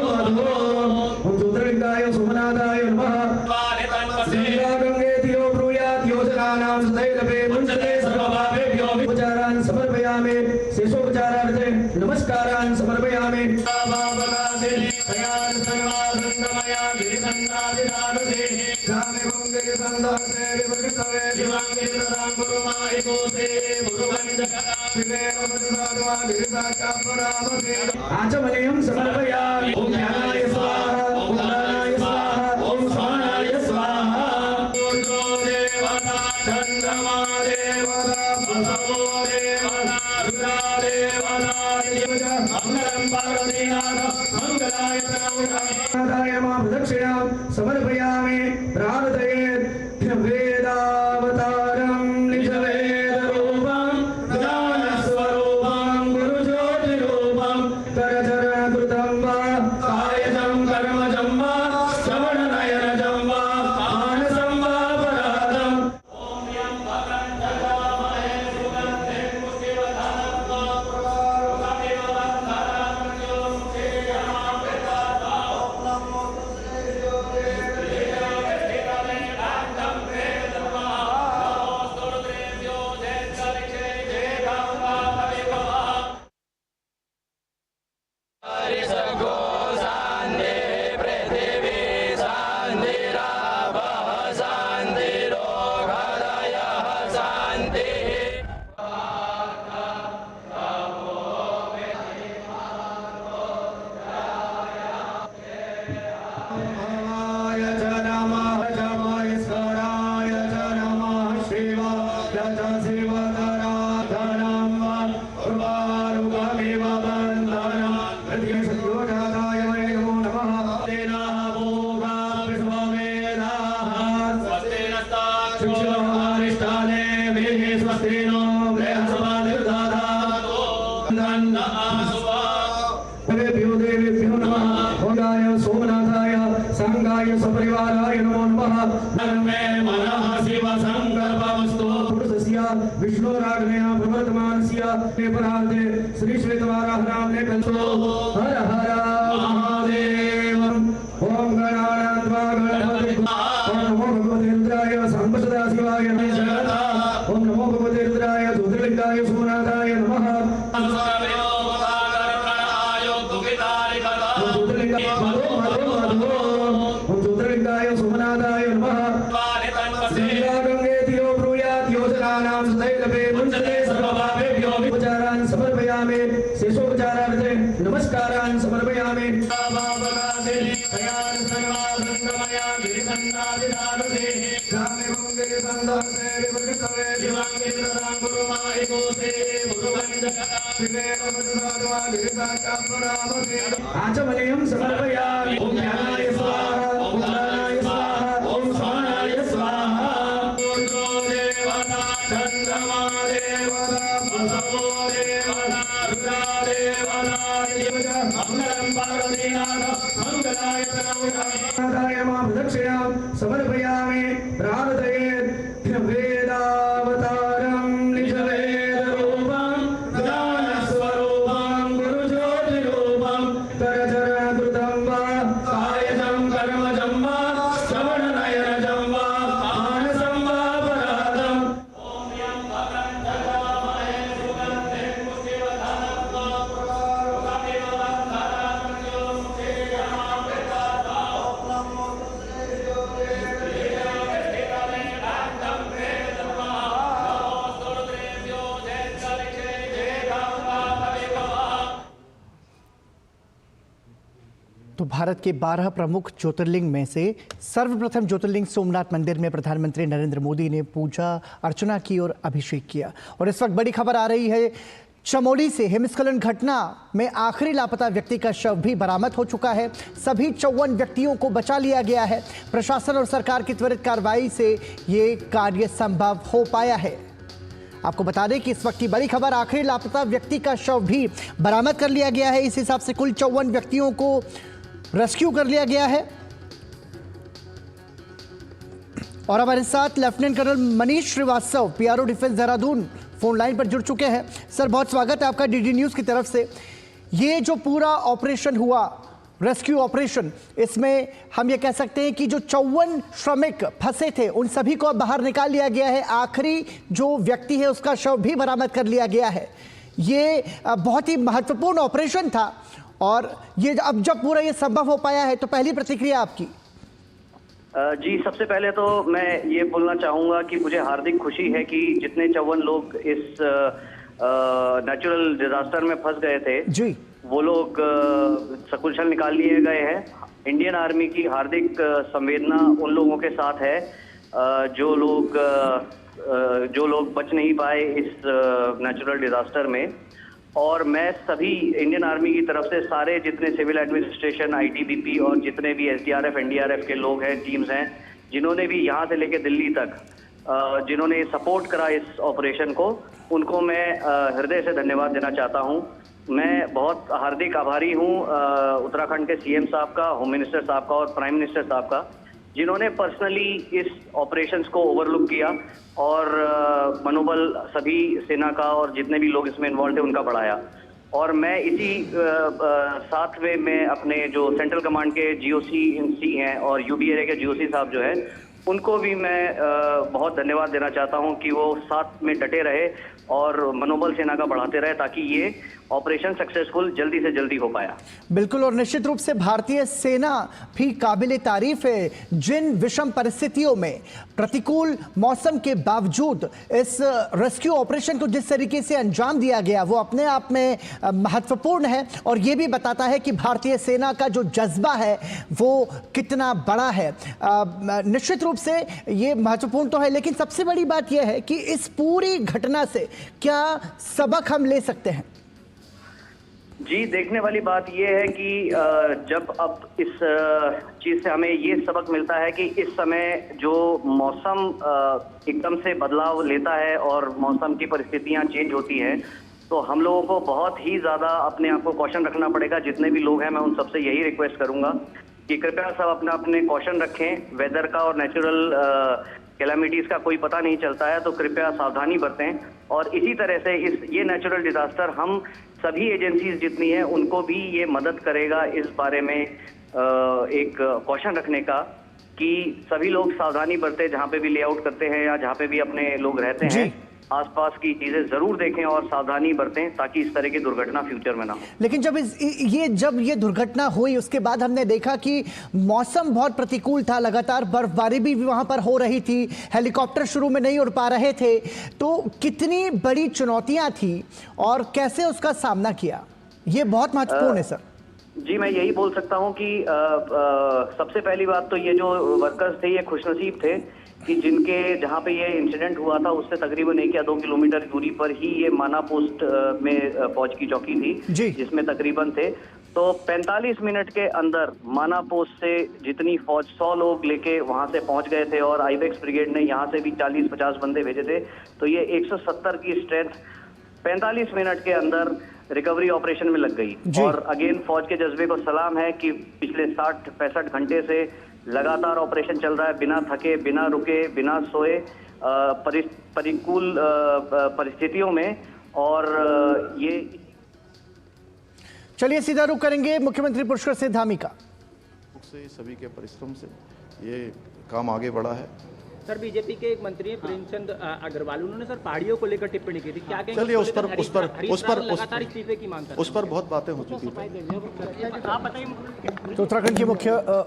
ओम ज्योतिर्लिंगाय सोमनाथाय नमः गंगे तियो ब्रूयात् योजनानां सदैरवे मुञ्चते सर्वपापेभ्यो विचारान् समर्पयामि शेषोपचारार्थे नमस्कारान् समर्पयामि आचमनीयं समर्पयामि ओम ज्ञानाय स्वाहा ओम दानाय स्वाहा ओम स्वाहाय स्वाहा ओम देवता चंद्रमा देवता बसवो देवता रुद्रा देवता मंगलम पार्वतीनाथ मंगलाय प्रणवताय मां प्रदक्षिणां समर्पयामि प्रार्थये वेदावतारं निजवेदरूपं ज्ञानस्वरूपं गुरुज्योतिरूपं करचरणकृतं वा कायजं कर्मजं वा श्रवणनयनजं वा मानसं वा पराधम् ॐ यं भद्रं ददामहे सुगन्धिं पुष्टिवर्धनं तमेव बन्धनं योगेयं प्रदातां नमो सर्वांगाय सपरिवाराय नमो नमः तन्मे मनः शिव संकल्पमस्तु पुरुषस्य विष्णुराग्नेय प्रवर्तमानस्य परार्थे श्री श्वेतवाराह नाम्ने कल्पो हर हर महादेव ओम गणानां त्वा गणपति ओम नमो भगवते रुद्राय सांबसदा शिवाय नमः ओम नमो भगवते रुद्राय ज्योतिर्लिंगाय सोमनाथाय नमः ज्योतिर्लिंगाय सोमनाथाय नमः गंगेतियो ब्रूयात् योजनानां सदैव मुञ्चते सर्वपापेभ्यो विचारान् समर्पयामि शेषोपचारार्थे नमस्कारान् समर्पयामि आचमनीयं समर्पयामि ओम ज्ञानाय स्वाहा ओम दानाय स्वाहा ओम समानाय स्वाहा ओम देवता चंद्रमा देवता वसवो देवता रुद्रा देवता मंगलम पार्वतीनाथ मंगलाय तनोदाय मां प्रदक्षिणां समर्पयामि प्रार्थये वेदावतारं निजवेदरूपं ज्ञानस्वरूपं गुरुज्योतिरूपं करचरणकृतं वा कायजं कर्मजं वा श्रवणनयनजं वा मानसं वा पराधम् ॐ यं भद्रं जगामहे सुगन्धिं पुष्टिवर्धनं पुष्टिवर्धनं तो भारत के 12 प्रमुख ज्योतिर्लिंग में से सर्वप्रथम ज्योतिर्लिंग सोमनाथ मंदिर में प्रधानमंत्री नरेंद्र मोदी ने पूजा अर्चना की और अभिषेक किया। और इस वक्त बड़ी खबर आ रही है, चमोली से हिमस्खलन घटना में आखिरी लापता व्यक्ति का शव भी बरामद हो चुका है। सभी 54 व्यक्तियों को बचा लिया गया है। प्रशासन और सरकार की त्वरित कार्रवाई से ये कार्य संभव हो पाया है। आपको बता दें कि इस वक्त की बड़ी खबर, आखिरी लापता व्यक्ति का शव भी बरामद कर लिया गया है। इस हिसाब से कुल 54 व्यक्तियों को रेस्क्यू कर लिया गया है। और हमारे साथ lieutenant colonel Manish Srivastava, PRO defence Dehradun, phone line पर जुड़ चुके हैं। सर, बहुत स्वागत है आपका डीडी न्यूज़ की तरफ से। ये जो पूरा ऑपरेशन हुआ, रेस्क्यू ऑपरेशन, इसमें हम ये कह सकते हैं कि जो 54 श्रमिक फंसे थे उन सभी को अब बाहर निकाल लिया गया है। आखिरी जो व्यक्ति है उसका शव भी बरामद कर लिया गया है। ये बहुत ही महत्वपूर्ण ऑपरेशन था और ये अब जब पूरा ये संभव हो पाया है तो पहली प्रतिक्रिया आपकी? जी, सबसे पहले तो मैं ये बोलना चाहूँगा कि मुझे हार्दिक खुशी है कि जितने 54 लोग इस नेचुरल डिजास्टर में फंस गए थे जी, वो लोग सकुशल निकाल लिए गए हैं। इंडियन आर्मी की हार्दिक संवेदना उन लोगों के साथ है जो लोग बच नहीं पाए इस नेचुरल डिजास्टर में। और मैं सभी इंडियन आर्मी की तरफ से सारे जितने सिविल एडमिनिस्ट्रेशन, आईटीबीपी और जितने भी एसडीआरएफ, एनडीआरएफ के लोग हैं, टीम्स हैं, जिन्होंने भी यहाँ से लेके दिल्ली तक जिन्होंने सपोर्ट करा इस ऑपरेशन को, उनको मैं हृदय से धन्यवाद देना चाहता हूँ। मैं बहुत हार्दिक आभारी हूँ उत्तराखंड के सीएम साहब का, होम मिनिस्टर साहब का और प्राइम मिनिस्टर साहब का, जिन्होंने पर्सनली इस ऑपरेशंस को ओवरलुक किया और मनोबल सभी सेना का और जितने भी लोग इसमें इन्वॉल्व थे उनका बढ़ाया। और मैं इसी साथ में मैं अपने जो सेंट्रल कमांड के जीओसी इन सी हैं और यूबीएरए के जीओसी साहब जो हैं, उनको भी मैं बहुत धन्यवाद देना चाहता हूं कि वो साथ में डटे रहे और मनोबल सेना का बढ़ाते रहे ताकि ये ऑपरेशन सक्सेसफुल जल्दी से जल्दी हो पाया। बिल्कुल, और निश्चित रूप से भारतीय सेना भी काबिले तारीफ है। जिन विषम परिस्थितियों में, प्रतिकूल मौसम के बावजूद इस रेस्क्यू ऑपरेशन को जिस तरीके से अंजाम दिया गया वो अपने आप में महत्वपूर्ण है और ये भी बताता है कि भारतीय सेना का जो जज्बा है वो कितना बड़ा है। निश्चित रूप से ये महत्वपूर्ण तो है, लेकिन सबसे बड़ी बात यह है कि इस पूरी घटना से क्या सबक हम ले सकते हैं? जी, देखने वाली बात यह है कि जब अब इस चीज़ से हमें ये सबक मिलता है कि इस समय जो मौसम एकदम से बदलाव लेता है और मौसम की परिस्थितियां चेंज होती हैं, तो हम लोगों को बहुत ही ज़्यादा अपने आप को कॉशन रखना पड़ेगा। जितने भी लोग हैं, मैं उन सबसे यही रिक्वेस्ट करूंगा कि कृपया सब अपना अपने कॉशन रखें। वेदर का और नेचुरल कैलामिटीज का कोई पता नहीं चलता है, तो कृपया सावधानी बरतें। और इसी तरह से ये नेचुरल डिजास्टर हम सभी एजेंसीज जितनी हैं उनको भी ये मदद करेगा इस बारे में एक कॉशन रखने का कि सभी लोग सावधानी बरते, जहाँ पे भी लेआउट करते हैं या जहाँ पे भी अपने लोग रहते हैं आसपास की चीजें जरूर देखें और सावधानी बरतें ताकि इस तरह की दुर्घटना फ्यूचर में ना हो। लेकिन जब ये दुर्घटना हुई उसके बाद हमने देखा कि मौसम बहुत प्रतिकूल था, लगातार बर्फबारी भी वहां पर हो रही थी, हेलीकॉप्टर शुरू में नहीं उड़ पा रहे थे, तो कितनी बड़ी चुनौतियां थी और कैसे उसका सामना किया, ये बहुत महत्वपूर्ण है सर। जी, मैं यही बोल सकता हूं कि सबसे पहली बात तो ये जो वर्कर्स थे ये खुशनसीब थे कि जिनके जहां पे ये इंसिडेंट हुआ था उससे तकरीबन 1 या 2 किलोमीटर दूरी पर ही ये माना पोस्ट में फौज की चौकी थी जिसमें तकरीबन थे। तो 45 मिनट के अंदर माना पोस्ट से जितनी फौज 100 लोग लेके वहां से पहुंच गए थे और आईबेक्स ब्रिगेड ने यहाँ से भी 40-50 बंदे भेजे थे, तो ये 170 की स्ट्रेंथ 45 मिनट के अंदर रिकवरी ऑपरेशन में लग गई। और अगेन फौज के जज्बे को सलाम है कि पिछले 60-65 घंटे से लगातार ऑपरेशन चल रहा है, बिना थके, बिना रुके, बिना सोए, प्रतिकूल परिस्थितियों में। और ये चलिए सीधा रुख करेंगे मुख्यमंत्री पुष्कर सिंह धामी का। से सभी के परिश्रम से ये काम आगे बढ़ा है। सर, बीजेपी के एक मंत्री प्रेमचंद अग्रवाल, उन्होंने सर पहाड़ियों को लेकर टिप्पणी की थी, क्या कहेंगे? चलिए उस लगातार इस्तीफे की मांग कर उस पर बहुत बातें हो चुकी हैं। आप बताइए। तो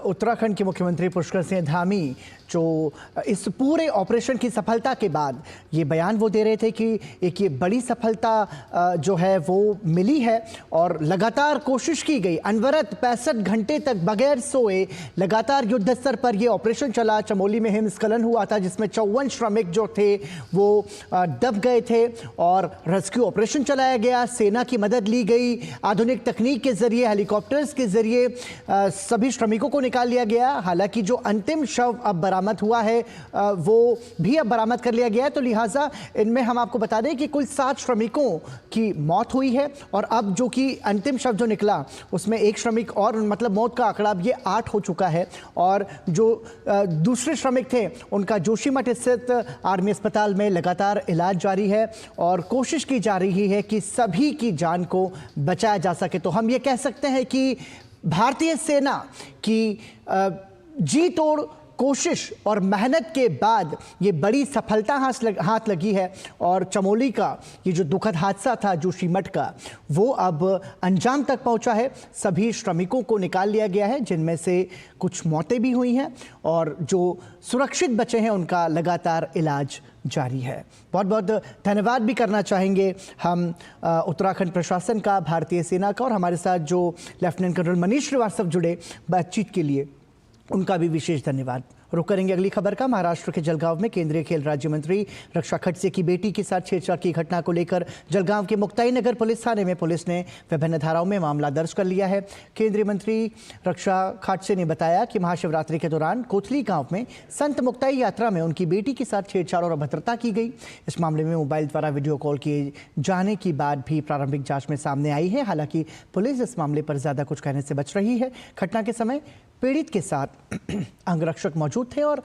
उत्तराखंड के मुख्यमंत्री पुष्कर सिंह धामी जो इस पूरे ऑपरेशन की सफलता के बाद ये बयान वो दे रहे थे कि एक ये बड़ी सफलता जो है वो मिली है और लगातार कोशिश की गई, अनवरत 65 घंटे तक बगैर सोए लगातार युद्ध स्तर पर ये ऑपरेशन चला। चमोली में हिमस्खलन हुआ था जिसमें 54 श्रमिक जो थे वो दब गए थे और रेस्क्यू ऑपरेशन चलाया गया, सेना की मदद ली गई, आधुनिक तकनीक के जरिए, हेलीकॉप्टर्स के जरिए सभी श्रमिकों को निकाल लिया गया। हालांकि जो अंतिम शव अब बरामद हुआ है वो भी अब बरामद कर लिया गया है, तो लिहाजा इनमें हम आपको बता दें कि कुल 7 श्रमिकों की मौत हुई है और अब जो कि अंतिम शव जो निकला उसमें एक श्रमिक और, मतलब मौत का आंकड़ा अब ये 8 हो चुका है। और जो दूसरे श्रमिक थे उनका जोशीमठ स्थित आर्मी अस्पताल में लगातार इलाज जारी है और कोशिश की जा रही है कि सभी की जान को बचाया जा सके। तो हम ये कह सकते हैं कि भारतीय सेना की जी तोड़ कोशिश और मेहनत के बाद ये बड़ी सफलता हाथ लगी है और चमोली का ये जो दुखद हादसा था जोशीमठ का वो अब अंजाम तक पहुंचा है। सभी श्रमिकों को निकाल लिया गया है जिनमें से कुछ मौतें भी हुई हैं और जो सुरक्षित बचे हैं उनका लगातार इलाज जारी है। बहुत बहुत धन्यवाद भी करना चाहेंगे हम उत्तराखंड प्रशासन का, भारतीय सेना का और हमारे साथ जो लेफ्टिनेंट कर्नल मनीष श्रीवास्तव जुड़े बातचीत के लिए, उनका भी विशेष धन्यवाद। रुक करेंगे अगली खबर का। महाराष्ट्र के जलगांव में केंद्रीय खेल राज्य मंत्री रक्षा खडसे की बेटी के साथ छेड़छाड़ की घटना को लेकर जलगांव के मुक्ताई नगर पुलिस थाने में पुलिस ने विभिन्न धाराओं में मामला दर्ज कर लिया है। केंद्रीय मंत्री रक्षा खडसे ने बताया कि महाशिवरात्रि के दौरान कोथली गांव में संत मुक्ताई यात्रा में उनकी बेटी के साथ छेड़छाड़ और अभद्रता की गई। इस मामले में मोबाइल द्वारा वीडियो कॉल किए जाने की बात भी प्रारंभिक जाँच में सामने आई है। हालांकि पुलिस इस मामले पर ज्यादा कुछ कहने से बच रही है। घटना के समय पीड़ित के साथ अंगरक्षक मौजूद थे और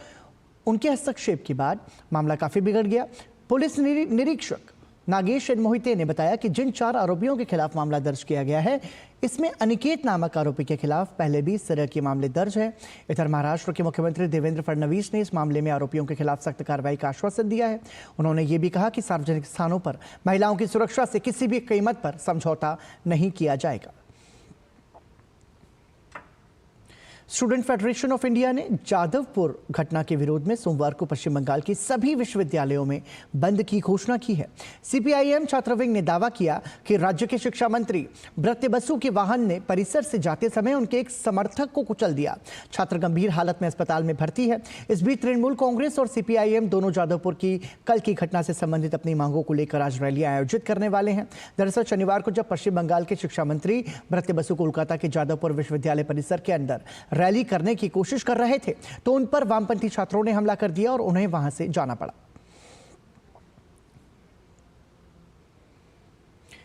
उनके हस्तक्षेप के बाद मामला काफी बिगड़ गया। पुलिस निरीक्षक नागेश एन मोहिते ने बताया कि जिन 4 आरोपियों के खिलाफ मामला दर्ज किया गया है इसमें अनिकेत नामक आरोपी के खिलाफ पहले भी इस तरह के मामले दर्ज हैं। इधर महाराष्ट्र के मुख्यमंत्री देवेंद्र फडणवीस ने इस मामले में आरोपियों के खिलाफ सख्त कार्रवाई का आश्वासन दिया है। उन्होंने ये भी कहा कि सार्वजनिक स्थानों पर महिलाओं की सुरक्षा से किसी भी कीमत पर समझौता नहीं किया जाएगा। स्टूडेंट फेडरेशन ऑफ इंडिया ने जादवपुर घटना के विरोध में सोमवार को पश्चिम बंगाल के सभी विश्वविद्यालयों में बंद की घोषणा की है। सीपीआईएम छात्र विंग ने दावा किया कि राज्य के शिक्षा मंत्री ब्रत्य बसु के वाहन ने परिसर से जाते समय उनके एक समर्थक को कुचल दिया। छात्र गंभीर हालत में अस्पताल में भर्ती है। इस बीच तृणमूल कांग्रेस और सीपीआईएम दोनों जादवपुर की कल की घटना से संबंधित अपनी मांगों को लेकर आज रैलियां आयोजित करने वाले हैं। दरअसल शनिवार को जब पश्चिम बंगाल के शिक्षा मंत्री ब्रत्य बसु कोलकाता के जादवपुर विश्वविद्यालय परिसर के अंदर रैली करने की कोशिश कर रहे थे तो उन पर वामपंथी छात्रों ने हमला कर दिया और उन्हें वहां से जाना पड़ा।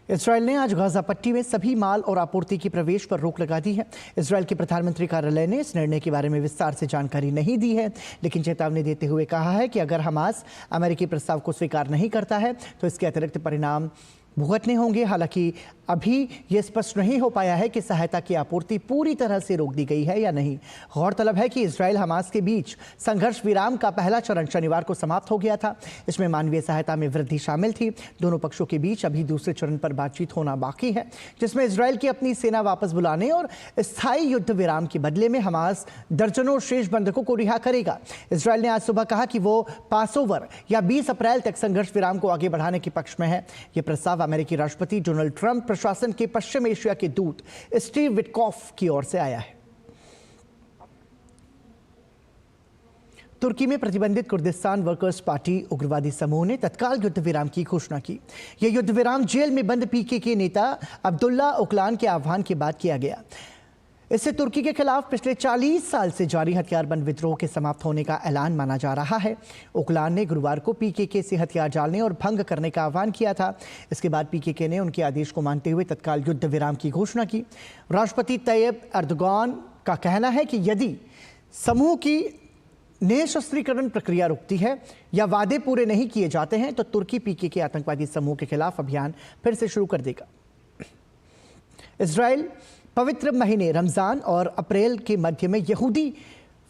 इसराइल ने आज गाजा पट्टी में सभी माल और आपूर्ति की प्रवेश पर रोक लगा दी है। इसराइल के प्रधानमंत्री कार्यालय ने इस निर्णय के बारे में विस्तार से जानकारी नहीं दी है, लेकिन चेतावनी देते हुए कहा है कि अगर हमास अमेरिकी प्रस्ताव को स्वीकार नहीं करता है तो इसके अतिरिक्त परिणाम भुगतने होंगे। हालांकि अभी यह स्पष्ट नहीं हो पाया है कि सहायता की आपूर्ति पूरी तरह से रोक दी गई है या नहीं। गौरतलब है कि इसराइल हमास के बीच संघर्ष विराम का पहला चरण शनिवार को समाप्त हो गया था। इसमें मानवीय सहायता में वृद्धि शामिल थी। दोनों पक्षों के बीच अभी दूसरे चरण पर बातचीत होना बाकी है, जिसमें इसराइल की अपनी सेना वापस बुलाने और स्थायी युद्ध विराम के बदले में हमास दर्जनों शेष बंधकों को रिहा करेगा। इसराइल ने आज सुबह कहा कि वो पासओवर या 20 अप्रैल तक संघर्ष विराम को आगे बढ़ाने के पक्ष में है। यह प्रस्ताव अमेरिकी राष्ट्रपति डोनाल्ड ट्रंप प्रशासन के पश्चिम एशिया के दूत स्टीव विटकॉफ की ओर से आया है। तुर्की में प्रतिबंधित कुर्दिस्तान वर्कर्स पार्टी उग्रवादी समूह ने तत्काल युद्ध विराम की घोषणा की। यह युद्ध विराम जेल में बंद पीकेके नेता अब्दुल्ला ओकलान के आह्वान के बाद किया गया। इससे तुर्की के खिलाफ पिछले 40 साल से जारी हथियारबंद विद्रोह के समाप्त होने का ऐलान माना जा रहा है। ओकलान ने गुरुवार को पीकेके से हथियार डालने और भंग करने का आह्वान किया था। इसके बाद पीकेके ने उनके आदेश को मानते हुए तत्काल युद्ध विराम की घोषणा की। राष्ट्रपति तैयब एर्दोगान का कहना है कि यदि समूह की निःशस्त्रीकरण प्रक्रिया रुकती है या वादे पूरे नहीं किए जाते हैं तो तुर्की पीकेके आतंकवादी समूह के खिलाफ अभियान फिर से शुरू कर देगा। इजराइल पवित्र महीने रमज़ान और अप्रैल के मध्य में यहूदी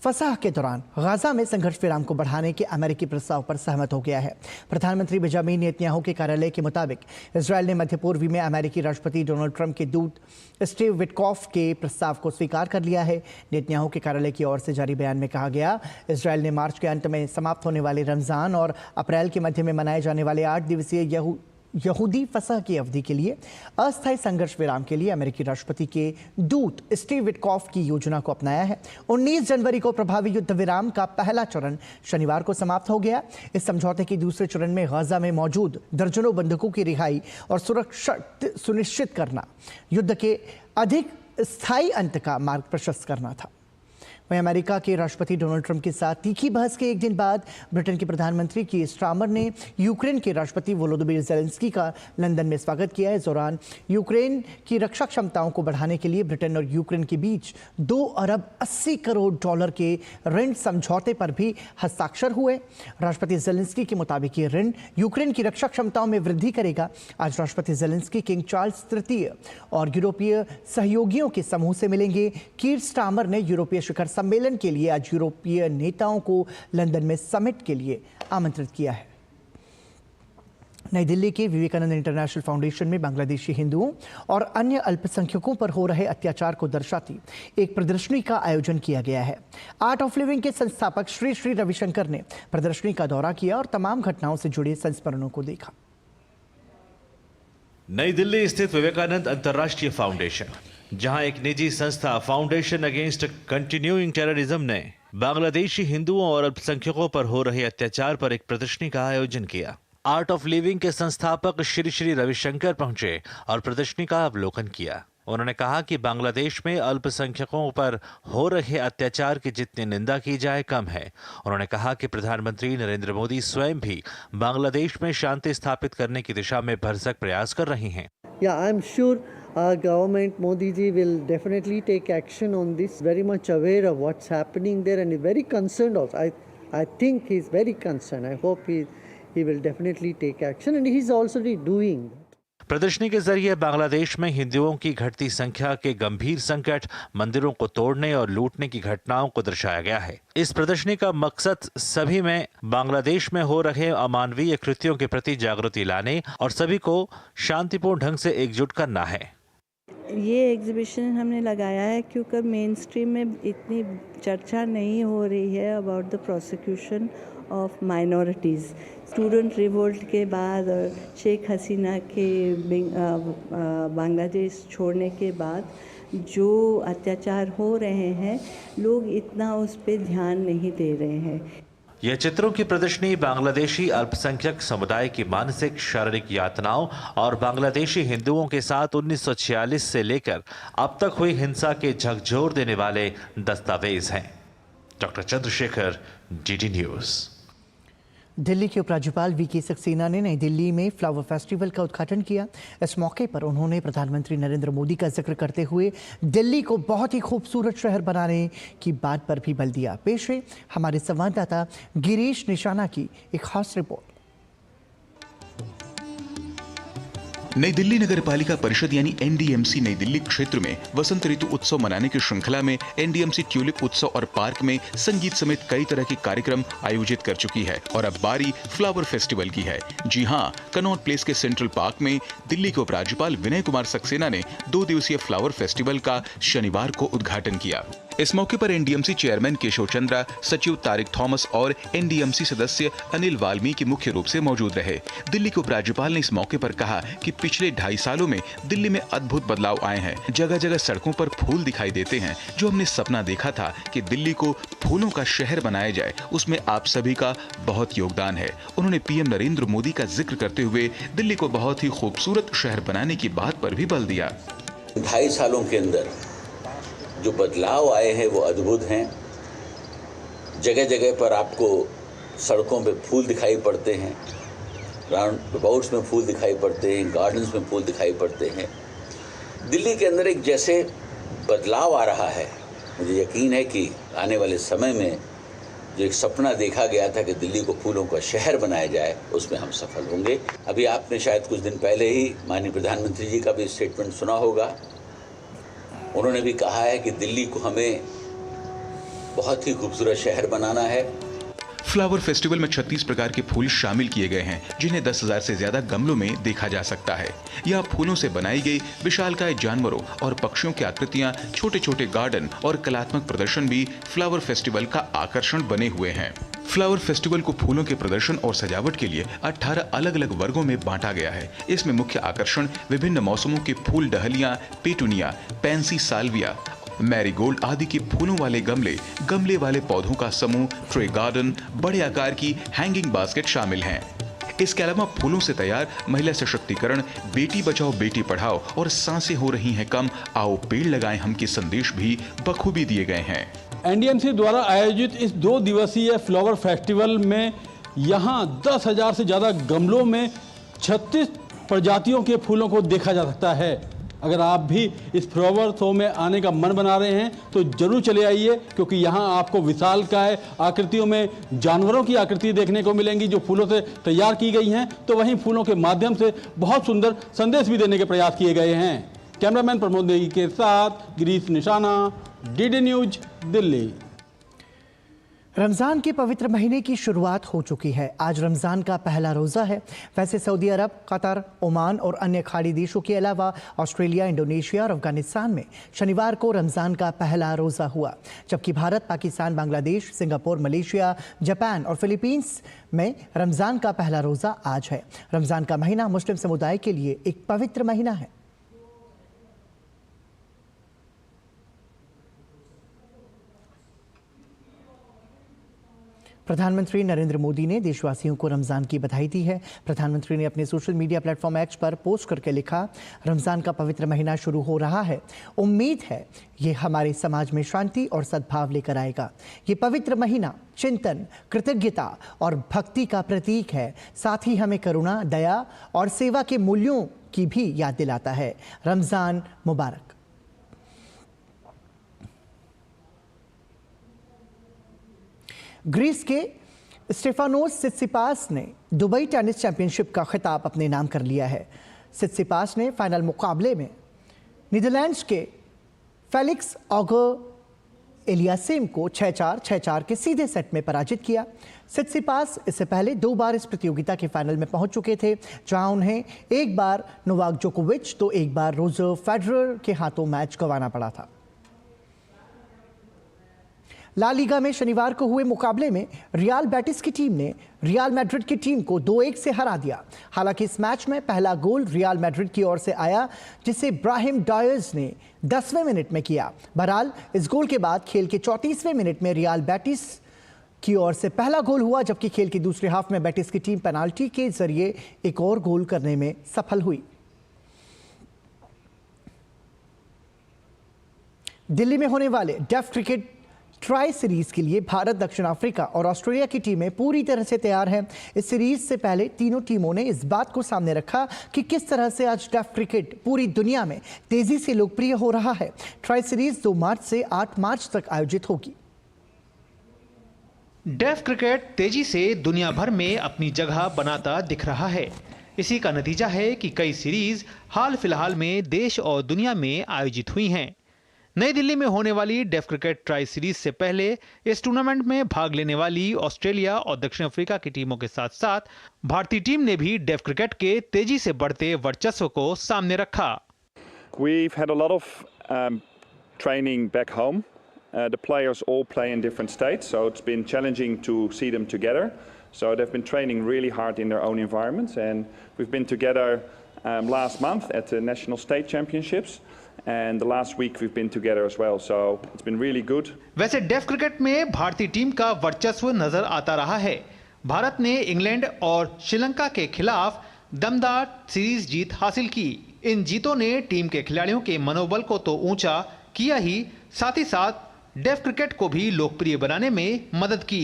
फसह के दौरान गाजा में संघर्ष विराम को बढ़ाने के अमेरिकी प्रस्ताव पर सहमत हो गया है। प्रधानमंत्री बेंजामिन नेतन्याहू के कार्यालय के मुताबिक इजराइल ने मध्य पूर्व में अमेरिकी राष्ट्रपति डोनाल्ड ट्रंप के दूत स्टीव विटकॉफ के प्रस्ताव को स्वीकार कर लिया है। नेतन्याहू के कार्यालय की ओर से जारी बयान में कहा गया, इजराइल ने मार्च के अंत में समाप्त होने वाले रमज़ान और अप्रैल के मध्य में मनाए जाने वाले 8 दिवसीय यहूदी फसह की अवधि के लिए अस्थायी संघर्ष विराम के लिए अमेरिकी राष्ट्रपति के दूत स्टीव विटकॉफ की योजना को अपनाया है। 19 जनवरी को प्रभावी युद्ध विराम का पहला चरण शनिवार को समाप्त हो गया। इस समझौते के दूसरे चरण में गाजा में मौजूद दर्जनों बंधकों की रिहाई और सुरक्षा सुनिश्चित करना, युद्ध के अधिक स्थायी अंत का मार्ग प्रशस्त करना था। वहीं अमेरिका के राष्ट्रपति डोनाल्ड ट्रंप के साथ तीखी बहस के एक दिन बाद ब्रिटेन के प्रधानमंत्री कीर स्टारमर ने यूक्रेन के राष्ट्रपति वोलोदिमीर ज़ेलेंस्की का लंदन में स्वागत किया। इस दौरान यूक्रेन की रक्षा क्षमताओं को बढ़ाने के लिए ब्रिटेन और यूक्रेन के बीच $2 अरब 80 करोड़ के ऋण समझौते पर भी हस्ताक्षर हुए। राष्ट्रपति ज़ेलेंस्की के मुताबिक ये ऋण यूक्रेन की रक्षा क्षमताओं में वृद्धि करेगा। आज राष्ट्रपति ज़ेलेंस्की किंग चार्ल्स तृतीय और यूरोपीय सहयोगियों के समूह से मिलेंगे। कीर स्टारमर ने यूरोपीय शिखर सम्मेलन के लिए आज यूरोपीय नेताओं को लंदन में समिट के लिए आमंत्रित किया है। नई दिल्ली के विवेकानंद इंटरनेशनल फाउंडेशन में बांग्लादेशी हिंदुओं और अन्य अल्पसंख्यकों पर हो रहे अत्याचार को दर्शाती एक प्रदर्शनी का आयोजन किया गया है। आर्ट ऑफ लिविंग के संस्थापक श्री श्री रविशंकर ने प्रदर्शनी का दौरा किया और तमाम घटनाओं से जुड़े संस्मरणों को देखा। नई दिल्ली स्थित विवेकानंद अंतर्राष्ट्रीय फाउंडेशन, जहां एक निजी संस्था फाउंडेशन अगेंस्ट कंटिन्यूइंग टेररिज्म ने बांग्लादेशी हिंदुओं और अल्पसंख्यकों पर हो रहे अत्याचार पर एक प्रदर्शनी का आयोजन किया। आर्ट ऑफ लिविंग के संस्थापक श्री श्री रविशंकर पहुंचे और प्रदर्शनी का अवलोकन किया। उन्होंने कहा कि बांग्लादेश में अल्पसंख्यकों पर हो रहे अत्याचार की जितनी निंदा की जाए कम है। उन्होंने कहा कि प्रधानमंत्री नरेंद्र मोदी स्वयं भी बांग्लादेश में शांति स्थापित करने की दिशा में भरसक प्रयास कर रही हैं। I am sure our government, Modi ji, will definitely take action on this, very much aware of what's happening there and is very concerned also. I think he's very concerned. I hope he will definitely take action and he's already doing that. प्रदर्शनी के जरिए बांग्लादेश में हिंदुओं की घटती संख्या के गंभीर संकट, मंदिरों को तोड़ने और लूटने की घटनाओं को दर्शाया गया है। इस प्रदर्शनी का मकसद सभी में बांग्लादेश में हो रहे अमानवीय कृत्यों के प्रति जागृति लाने और सभी को शांतिपूर्ण ढंग से एकजुट करना है। ये एग्जीबिशन हमने लगाया है क्योंकि मेन स्ट्रीम में इतनी चर्चा नहीं हो रही है about the prosecution of minorities. Student revolt के बाद और शेख हसीना के बांग्लादेश छोड़ने के बाद जो अत्याचार हो रहे हैं, लोग इतना उस पर ध्यान नहीं दे रहे हैं। यह चित्रों की प्रदर्शनी बांग्लादेशी अल्पसंख्यक समुदाय की मानसिक शारीरिक यातनाओं और बांग्लादेशी हिंदुओं के साथ 1946 से लेकर अब तक हुई हिंसा के झकझोर देने वाले दस्तावेज हैं। Doctor Chandrashekhar, DD news. Delhi के उपराज्यपाल वीके सक्सेना ने नई दिल्ली में फ्लावर फेस्टिवल का उद्घाटन किया। इस मौके पर उन्होंने प्रधानमंत्री नरेंद्र मोदी का जिक्र करते हुए दिल्ली को बहुत ही खूबसूरत शहर बनाने की बात पर भी बल दिया। पेश है हमारे संवाददाता गिरीश निशाना की एक खास रिपोर्ट। नई दिल्ली नगर पालिका परिषद यानी एनडीएमसी नई दिल्ली क्षेत्र में वसंत ऋतु उत्सव मनाने की श्रृंखला में एनडीएमसी ट्यूलिप उत्सव और पार्क में संगीत समेत कई तरह के कार्यक्रम आयोजित कर चुकी है और अब बारी फ्लावर फेस्टिवल की है। जी हां, कनॉट प्लेस के सेंट्रल पार्क में दिल्ली के उपराज्यपाल विनय कुमार सक्सेना ने 2 दिवसीय फ्लावर फेस्टिवल का शनिवार को उद्घाटन किया। इस मौके पर एनडीएमसी चेयरमैन केशव चंद्रा, सचिव तारिक थॉमस और एनडीएमसी सदस्य अनिल वाल्मीकि मुख्य रूप से मौजूद रहे। दिल्ली के उपराज्यपाल ने इस मौके पर कहा कि पिछले 2.5 सालों में दिल्ली में अद्भुत बदलाव आए हैं। जगह जगह सड़कों पर फूल दिखाई देते हैं। जो हमने सपना देखा था कि दिल्ली को फूलों का शहर बनाया जाए, उसमें आप सभी का बहुत योगदान है। उन्होंने पीएम नरेंद्र मोदी का जिक्र करते हुए दिल्ली को बहुत ही खूबसूरत शहर बनाने की बात पर भी बल दिया। 2.5 सालों के अंदर जो बदलाव आए हैं वो अद्भुत हैं। जगह जगह पर आपको सड़कों पे फूल दिखाई पड़ते हैं, राउंड अबाउट्स में फूल दिखाई पड़ते हैं, गार्डन्स में फूल दिखाई पड़ते हैं। दिल्ली के अंदर एक जैसे बदलाव आ रहा है। मुझे यकीन है कि आने वाले समय में जो एक सपना देखा गया था कि दिल्ली को फूलों का शहर बनाया जाए, उसमें हम सफल होंगे। अभी आपने शायद कुछ दिन पहले ही माननीय प्रधानमंत्री जी का भी स्टेटमेंट सुना होगा। उन्होंने भी कहा है कि दिल्ली को हमें बहुत ही खूबसूरत शहर बनाना है। फ्लावर फेस्टिवल में 36 प्रकार के फूल शामिल किए गए हैं, जिन्हें 10,000 से ज्यादा गमलों में देखा जा सकता है। यहाँ फूलों से बनाई गई विशालकाय जानवरों और पक्षियों की आकृतियां, छोटे छोटे गार्डन और कलात्मक प्रदर्शन भी फ्लावर फेस्टिवल का आकर्षण बने हुए हैं। फ्लावर फेस्टिवल को फूलों के प्रदर्शन और सजावट के लिए 18 अलग अलग वर्गों में बांटा गया है। इसमें मुख्य आकर्षण विभिन्न मौसमों के फूल, dahlia, petunia, pansy, salvia, marigold आदि के फूलों वाले गमले, गमले वाले पौधों का समूह, ट्रे गार्डन, बड़े आकार की हैंगिंग बास्केट शामिल हैं। इसके अलावा फूलों से तैयार महिला सशक्तिकरण, बेटी बचाओ बेटी पढ़ाओ और सांसें हो रही हैं कम, आओ पेड़ लगाएं हम के संदेश भी बखूबी दिए गए हैं। एनडीएमसी द्वारा आयोजित इस 2 दिवसीय फ्लावर फेस्टिवल में यहाँ 10,000 से ज़्यादा गमलों में 36 प्रजातियों के फूलों को देखा जा सकता है। अगर आप भी इस फ्लावर शो में आने का मन बना रहे हैं तो जरूर चले आइए, क्योंकि यहाँ आपको विशालकाय आकृतियों में जानवरों की आकृति देखने को मिलेंगी जो फूलों से तैयार की गई हैं, तो वहीं फूलों के माध्यम से बहुत सुंदर संदेश भी देने के प्रयास किए गए हैं। कैमरामैन प्रमोद नेगी के साथ गिरीश निशाना, डीडी न्यूज, दिल्ली। रमज़ान के पवित्र महीने की शुरुआत हो चुकी है। आज रमज़ान का पहला रोज़ा है। वैसे सऊदी अरब, कतर, ओमान और अन्य खाड़ी देशों के अलावा ऑस्ट्रेलिया, इंडोनेशिया और अफगानिस्तान में शनिवार को रमज़ान का पहला रोज़ा हुआ, जबकि Bharat, Pakistan, Bangladesh, Singapore, Malaysia, Japan और फिलीपींस में रमज़ान का पहला रोज़ा आज है। रमज़ान का महीना मुस्लिम समुदाय के लिए एक पवित्र महीना है। प्रधानमंत्री नरेंद्र मोदी ने देशवासियों को रमज़ान की बधाई दी है। प्रधानमंत्री ने अपने सोशल मीडिया प्लेटफॉर्म एक्स पर पोस्ट करके लिखा, रमज़ान का पवित्र महीना शुरू हो रहा है। उम्मीद है ये हमारे समाज में शांति और सद्भाव लेकर आएगा। ये पवित्र महीना चिंतन, कृतज्ञता और भक्ति का प्रतीक है। साथ ही हमें करुणा, दया और सेवा के मूल्यों की भी याद दिलाता है। रमज़ान मुबारक। ग्रीस के स्टेफानोस सित्सिपास ने दुबई टेनिस चैंपियनशिप का खिताब अपने नाम कर लिया है। सित्सिपास ने फाइनल मुकाबले में नीदरलैंड्स के फेलिक्स ऑगर एलियासिम को 6-4, 6-4 के सीधे सेट में पराजित किया। सित्सिपास इससे पहले 2 बार इस प्रतियोगिता के फाइनल में पहुंच चुके थे, जहां उन्हें एक बार नोवाक जोकोविच तो एक बार रोजर फेडरर के हाथों मैच गंवाना पड़ा था। ला लीगा में शनिवार को हुए मुकाबले में रियल बेटिस की टीम ने रियल मैड्रिड की टीम को 2-1 से हरा दिया। हालांकि इस मैच में पहला गोल रियल मैड्रिड की ओर से आया, जिसे ब्राहिम डायर्स ने 10वें मिनट में किया। बहरहाल इस गोल के बाद खेल के 34वें मिनट में रियल बेटिस की ओर से पहला गोल हुआ, जबकि खेल की दूसरे हाफ में बेटिस की टीम पेनाल्टी के जरिए एक और गोल करने में सफल हुई। दिल्ली में होने वाले डेफ क्रिकेट ट्राई सीरीज के लिए भारत, दक्षिण अफ्रीका और ऑस्ट्रेलिया की टीमें पूरी तरह से तैयार हैं। इस सीरीज से पहले तीनों टीमों ने इस बात को सामने रखा कि किस तरह से आज टेस्ट क्रिकेट पूरी दुनिया में तेजी से लोकप्रिय हो रहा है। ट्राई सीरीज 2 मार्च से 8 मार्च तक आयोजित होगी। टेस्ट क्रिकेट तेजी से दुनिया भर में अपनी जगह बनाता दिख रहा है। इसी का नतीजा है कि कई सीरीज हाल फिलहाल में देश और दुनिया में आयोजित हुई हैं। नई दिल्ली में होने वाली टेस्ट क्रिकेट ट्राई सीरीज से पहले इस टूर्नामेंट में भाग लेने वाली ऑस्ट्रेलिया और दक्षिण अफ्रीका की टीमों के साथ साथ भारतीय टीम ने भी टेस्ट क्रिकेट के तेजी से बढ़ते वर्चस्व को सामने रखा। We've had a lot of training back home. The players all play in different states, so it's been challenging to see them together. So they've been training really hard in their own environments, and we've been together last month at the National State Championships, and the last week we've been together as well. So it's been really good. वैसे टेस्ट क्रिकेट में भारतीय टीम का वर्चस्व नजर आता रहा है। भारत ने इंग्लैंड और श्रीलंका के खिलाफ दमदार सीरीज जीत हासिल की। इन जीतों ने टीम के खिलाड़ियों के मनोबल को तो ऊंचा किया ही, साथ ही साथ टेस्ट क्रिकेट को भी लोकप्रिय बनाने में मदद की।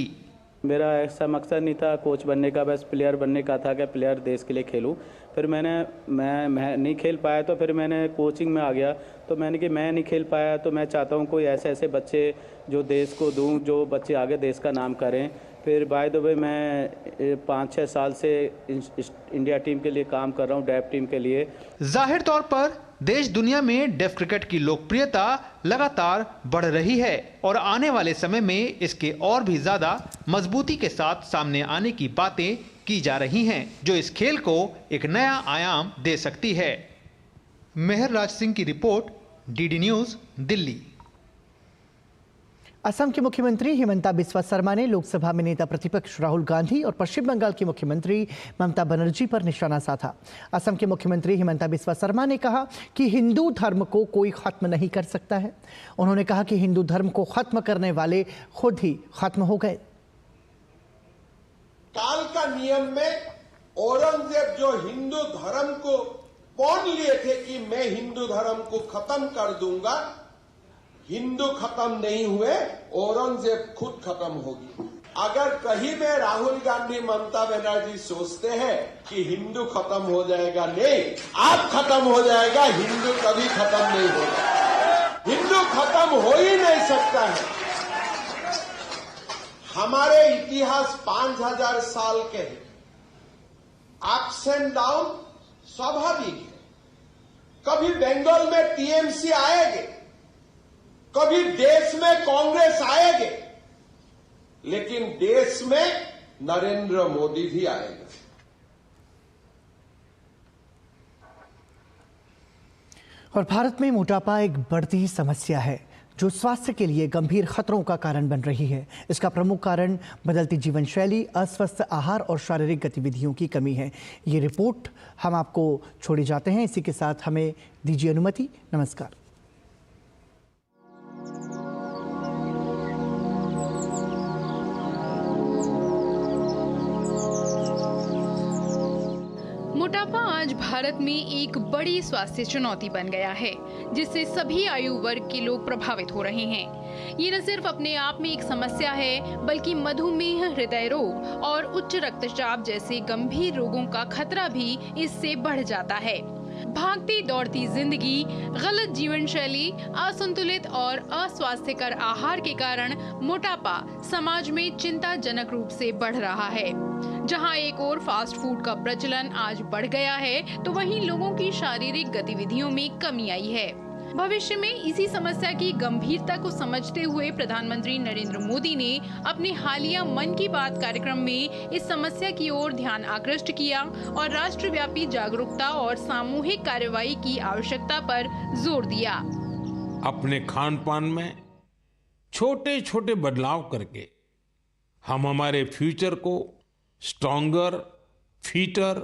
मेरा ऐसा मकसद नहीं था कोच बनने का, बस प्लेयर बनने का था कि प्लेयर देश के लिए खेलूं। फिर मैं नहीं खेल पाया तो फिर मैंने कोचिंग में आ गया। तो मैंने कि मैं नहीं खेल पाया तो मैं चाहता हूं कोई ऐसे बच्चे जो देश को दूं, जो बच्चे आगे देश का नाम करें। फिर बाय द वे मैं 5-6 साल से इंडिया टीम के लिए काम कर रहा हूं, डेफ टीम के लिए। जाहिर तौर पर देश दुनिया में टेस्ट क्रिकेट की लोकप्रियता लगातार बढ़ रही है और आने वाले समय में इसके और भी ज्यादा मजबूती के साथ सामने आने की बातें की जा रही हैं, जो इस खेल को एक नया आयाम दे सकती है। मेहर राज सिंह की report, DD news, Delhi. Assam के मुख्यमंत्री हिमंता बिस्वा शर्मा ने लोकसभा में नेता प्रतिपक्ष राहुल गांधी और पश्चिम बंगाल की मुख्यमंत्री ममता बनर्जी पर निशाना साधा। असम के मुख्यमंत्री हिमंता बिस्वा शर्मा ने कहा कि हिंदू धर्म को कोई खत्म नहीं कर सकता है। उन्होंने कहा कि हिंदू धर्म को खत्म करने वाले खुद ही खत्म हो गए। काल का नियम में औरंगजेब जो हिंदू धर्म को पौन लिए थे कि मैं हिंदू धर्म को खत्म कर दूंगा, हिंदू खत्म नहीं हुए, औरंगजेब खुद खत्म होगी। अगर कहीं में राहुल गांधी, ममता बनर्जी सोचते हैं कि हिंदू खत्म हो जाएगा, नहीं, आप खत्म हो जाएगा, हिंदू कभी खत्म नहीं होगा। हिंदू खत्म हो ही नहीं सकता है। हमारे इतिहास 5000 साल के हैं। अप्स एंड डाउन स्वाभाविक है। कभी बंगाल में टीएमसी आएंगे, कभी देश में कांग्रेस आएंगे, लेकिन देश में नरेंद्र मोदी भी आएंगे। और भारत में मोटापा एक बढ़ती समस्या है जो स्वास्थ्य के लिए गंभीर खतरों का कारण बन रही है। इसका प्रमुख कारण बदलती जीवन शैली, अस्वस्थ आहार और शारीरिक गतिविधियों की कमी है। ये रिपोर्ट हम आपको छोड़े जाते हैं। इसी के साथ हमें दीजिए अनुमति। नमस्कार। मोटापा आज भारत में एक बड़ी स्वास्थ्य चुनौती बन गया है, जिससे सभी आयु वर्ग के लोग प्रभावित हो रहे हैं। ये न सिर्फ अपने आप में एक समस्या है, बल्कि मधुमेह, हृदय रोग और उच्च रक्तचाप जैसे गंभीर रोगों का खतरा भी इससे बढ़ जाता है। भागती दौड़ती जिंदगी, गलत जीवन शैली, असंतुलित और अस्वास्थ्यकर आहार के कारण मोटापा समाज में चिंताजनक रूप से बढ़ रहा है। जहां एक ओर फास्ट फूड का प्रचलन आज बढ़ गया है, तो वहीं लोगों की शारीरिक गतिविधियों में कमी आई है। भविष्य में इसी समस्या की गंभीरता को समझते हुए प्रधानमंत्री नरेंद्र मोदी ने अपने हालिया मन की बात कार्यक्रम में इस समस्या की ओर ध्यान आकृष्ट किया और राष्ट्रव्यापी जागरूकता और सामूहिक कार्रवाई की आवश्यकता पर जोर दिया। अपने खान पान में छोटे छोटे बदलाव करके हम हमारे फ्यूचर को स्ट्रॉन्गर, फिटर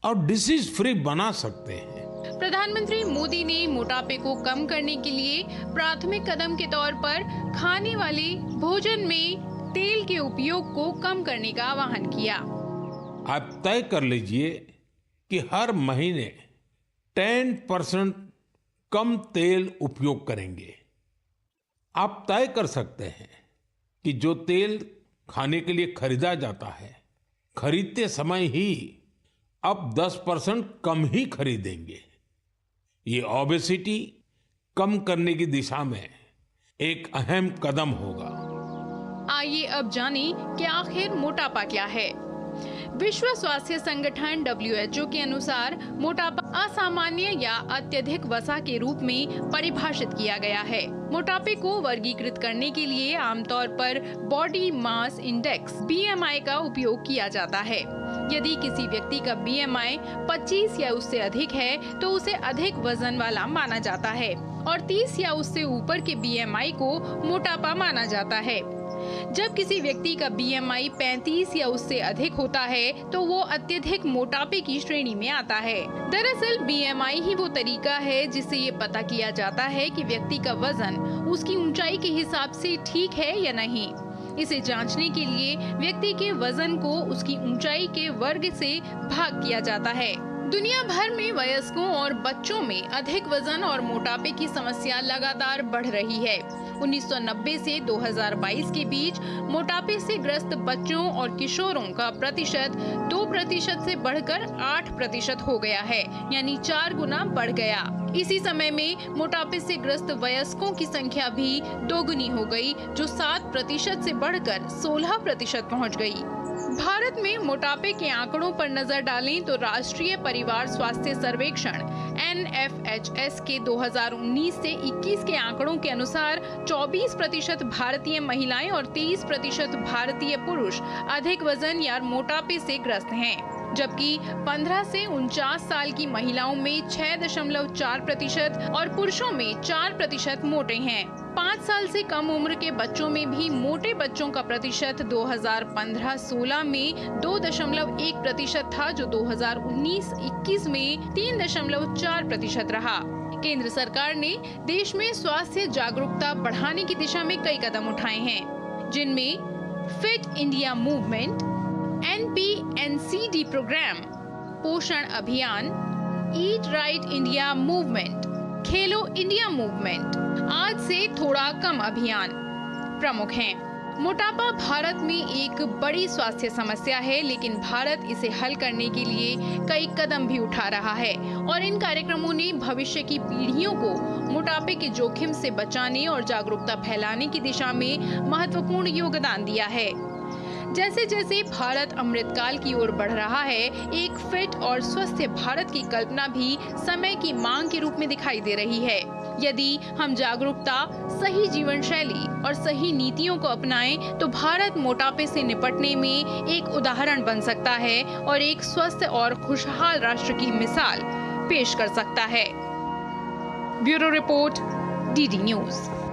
और डिसीज फ्री बना सकते हैं। प्रधानमंत्री मोदी ने मोटापे को कम करने के लिए प्राथमिक कदम के तौर पर खाने वाले भोजन में तेल के उपयोग को कम करने का आह्वान किया। आप तय कर लीजिए कि हर महीने 10% कम तेल उपयोग करेंगे। आप तय कर सकते हैं कि जो तेल खाने के लिए खरीदा जाता है, खरीदते समय ही अब 10% कम ही खरीदेंगे। ये ओबेसिटी कम करने की दिशा में एक अहम कदम होगा। आइए अब जानें कि आखिर मोटापा क्या है। विश्व स्वास्थ्य संगठन WHO के अनुसार मोटापा असामान्य या अत्यधिक वसा के रूप में परिभाषित किया गया है। मोटापे को वर्गीकृत करने के लिए आमतौर पर बॉडी मास इंडेक्स BMI का उपयोग किया जाता है। यदि किसी व्यक्ति का BMI 25 या उससे अधिक है तो उसे अधिक वजन वाला माना जाता है और 30 या उससे ऊपर के BMI को मोटापा माना जाता है। जब किसी व्यक्ति का BMI 35 या उससे अधिक होता है तो वो अत्यधिक मोटापे की श्रेणी में आता है। दरअसल BMI ही वो तरीका है जिससे ये पता किया जाता है कि व्यक्ति का वजन उसकी ऊंचाई के हिसाब से ठीक है या नहीं। इसे जांचने के लिए व्यक्ति के वजन को उसकी ऊंचाई के वर्ग से भाग किया जाता है। दुनिया भर में वयस्कों और बच्चों में अधिक वजन और मोटापे की समस्या लगातार बढ़ रही है। 1990 से 2022 के बीच मोटापे से ग्रस्त बच्चों और किशोरों का प्रतिशत 2% से बढ़कर 8% हो गया है, यानी 4 गुना बढ़ गया। इसी समय में मोटापे से ग्रस्त वयस्कों की संख्या भी दोगुनी हो गई, जो 7% से बढ़कर 16% पहुंच गई। भारत में मोटापे के आंकड़ों पर नजर डालें तो राष्ट्रीय परिवार स्वास्थ्य सर्वेक्षण NFHS के 2019 से 21 के आंकड़ों के अनुसार 24% भारतीय महिलाएं और 23% भारतीय पुरुष अधिक वजन या मोटापे से ग्रस्त हैं, जबकि 15 से 49 साल की महिलाओं में 6.4% और पुरुषों में 4% मोटे हैं। 5 साल से कम उम्र के बच्चों में भी मोटे बच्चों का प्रतिशत 2015-16 में 2.1% था, जो 2019-21 में 3.4% रहा। केंद्र सरकार ने देश में स्वास्थ्य जागरूकता बढ़ाने की दिशा में कई कदम उठाए हैं, जिनमें fit India movement, NPNCD programme, Poshan Abhiyan, eat right India movement, Khelo India movement, आज से थोड़ा कम अभियान प्रमुख हैं। मोटापा भारत में एक बड़ी स्वास्थ्य समस्या है, लेकिन भारत इसे हल करने के लिए कई कदम भी उठा रहा है और इन कार्यक्रमों ने भविष्य की पीढ़ियों को मोटापे के जोखिम से बचाने और जागरूकता फैलाने की दिशा में महत्वपूर्ण योगदान दिया है। जैसे जैसे भारत अमृतकाल की ओर बढ़ रहा है, एक फिट और स्वस्थ भारत की कल्पना भी समय की मांग के रूप में दिखाई दे रही है। यदि हम जागरूकता, सही जीवन शैली और सही नीतियों को अपनाएं, तो भारत मोटापे से निपटने में एक उदाहरण बन सकता है और एक स्वस्थ और खुशहाल राष्ट्र की मिसाल पेश कर सकता है। Bureau report, DD news.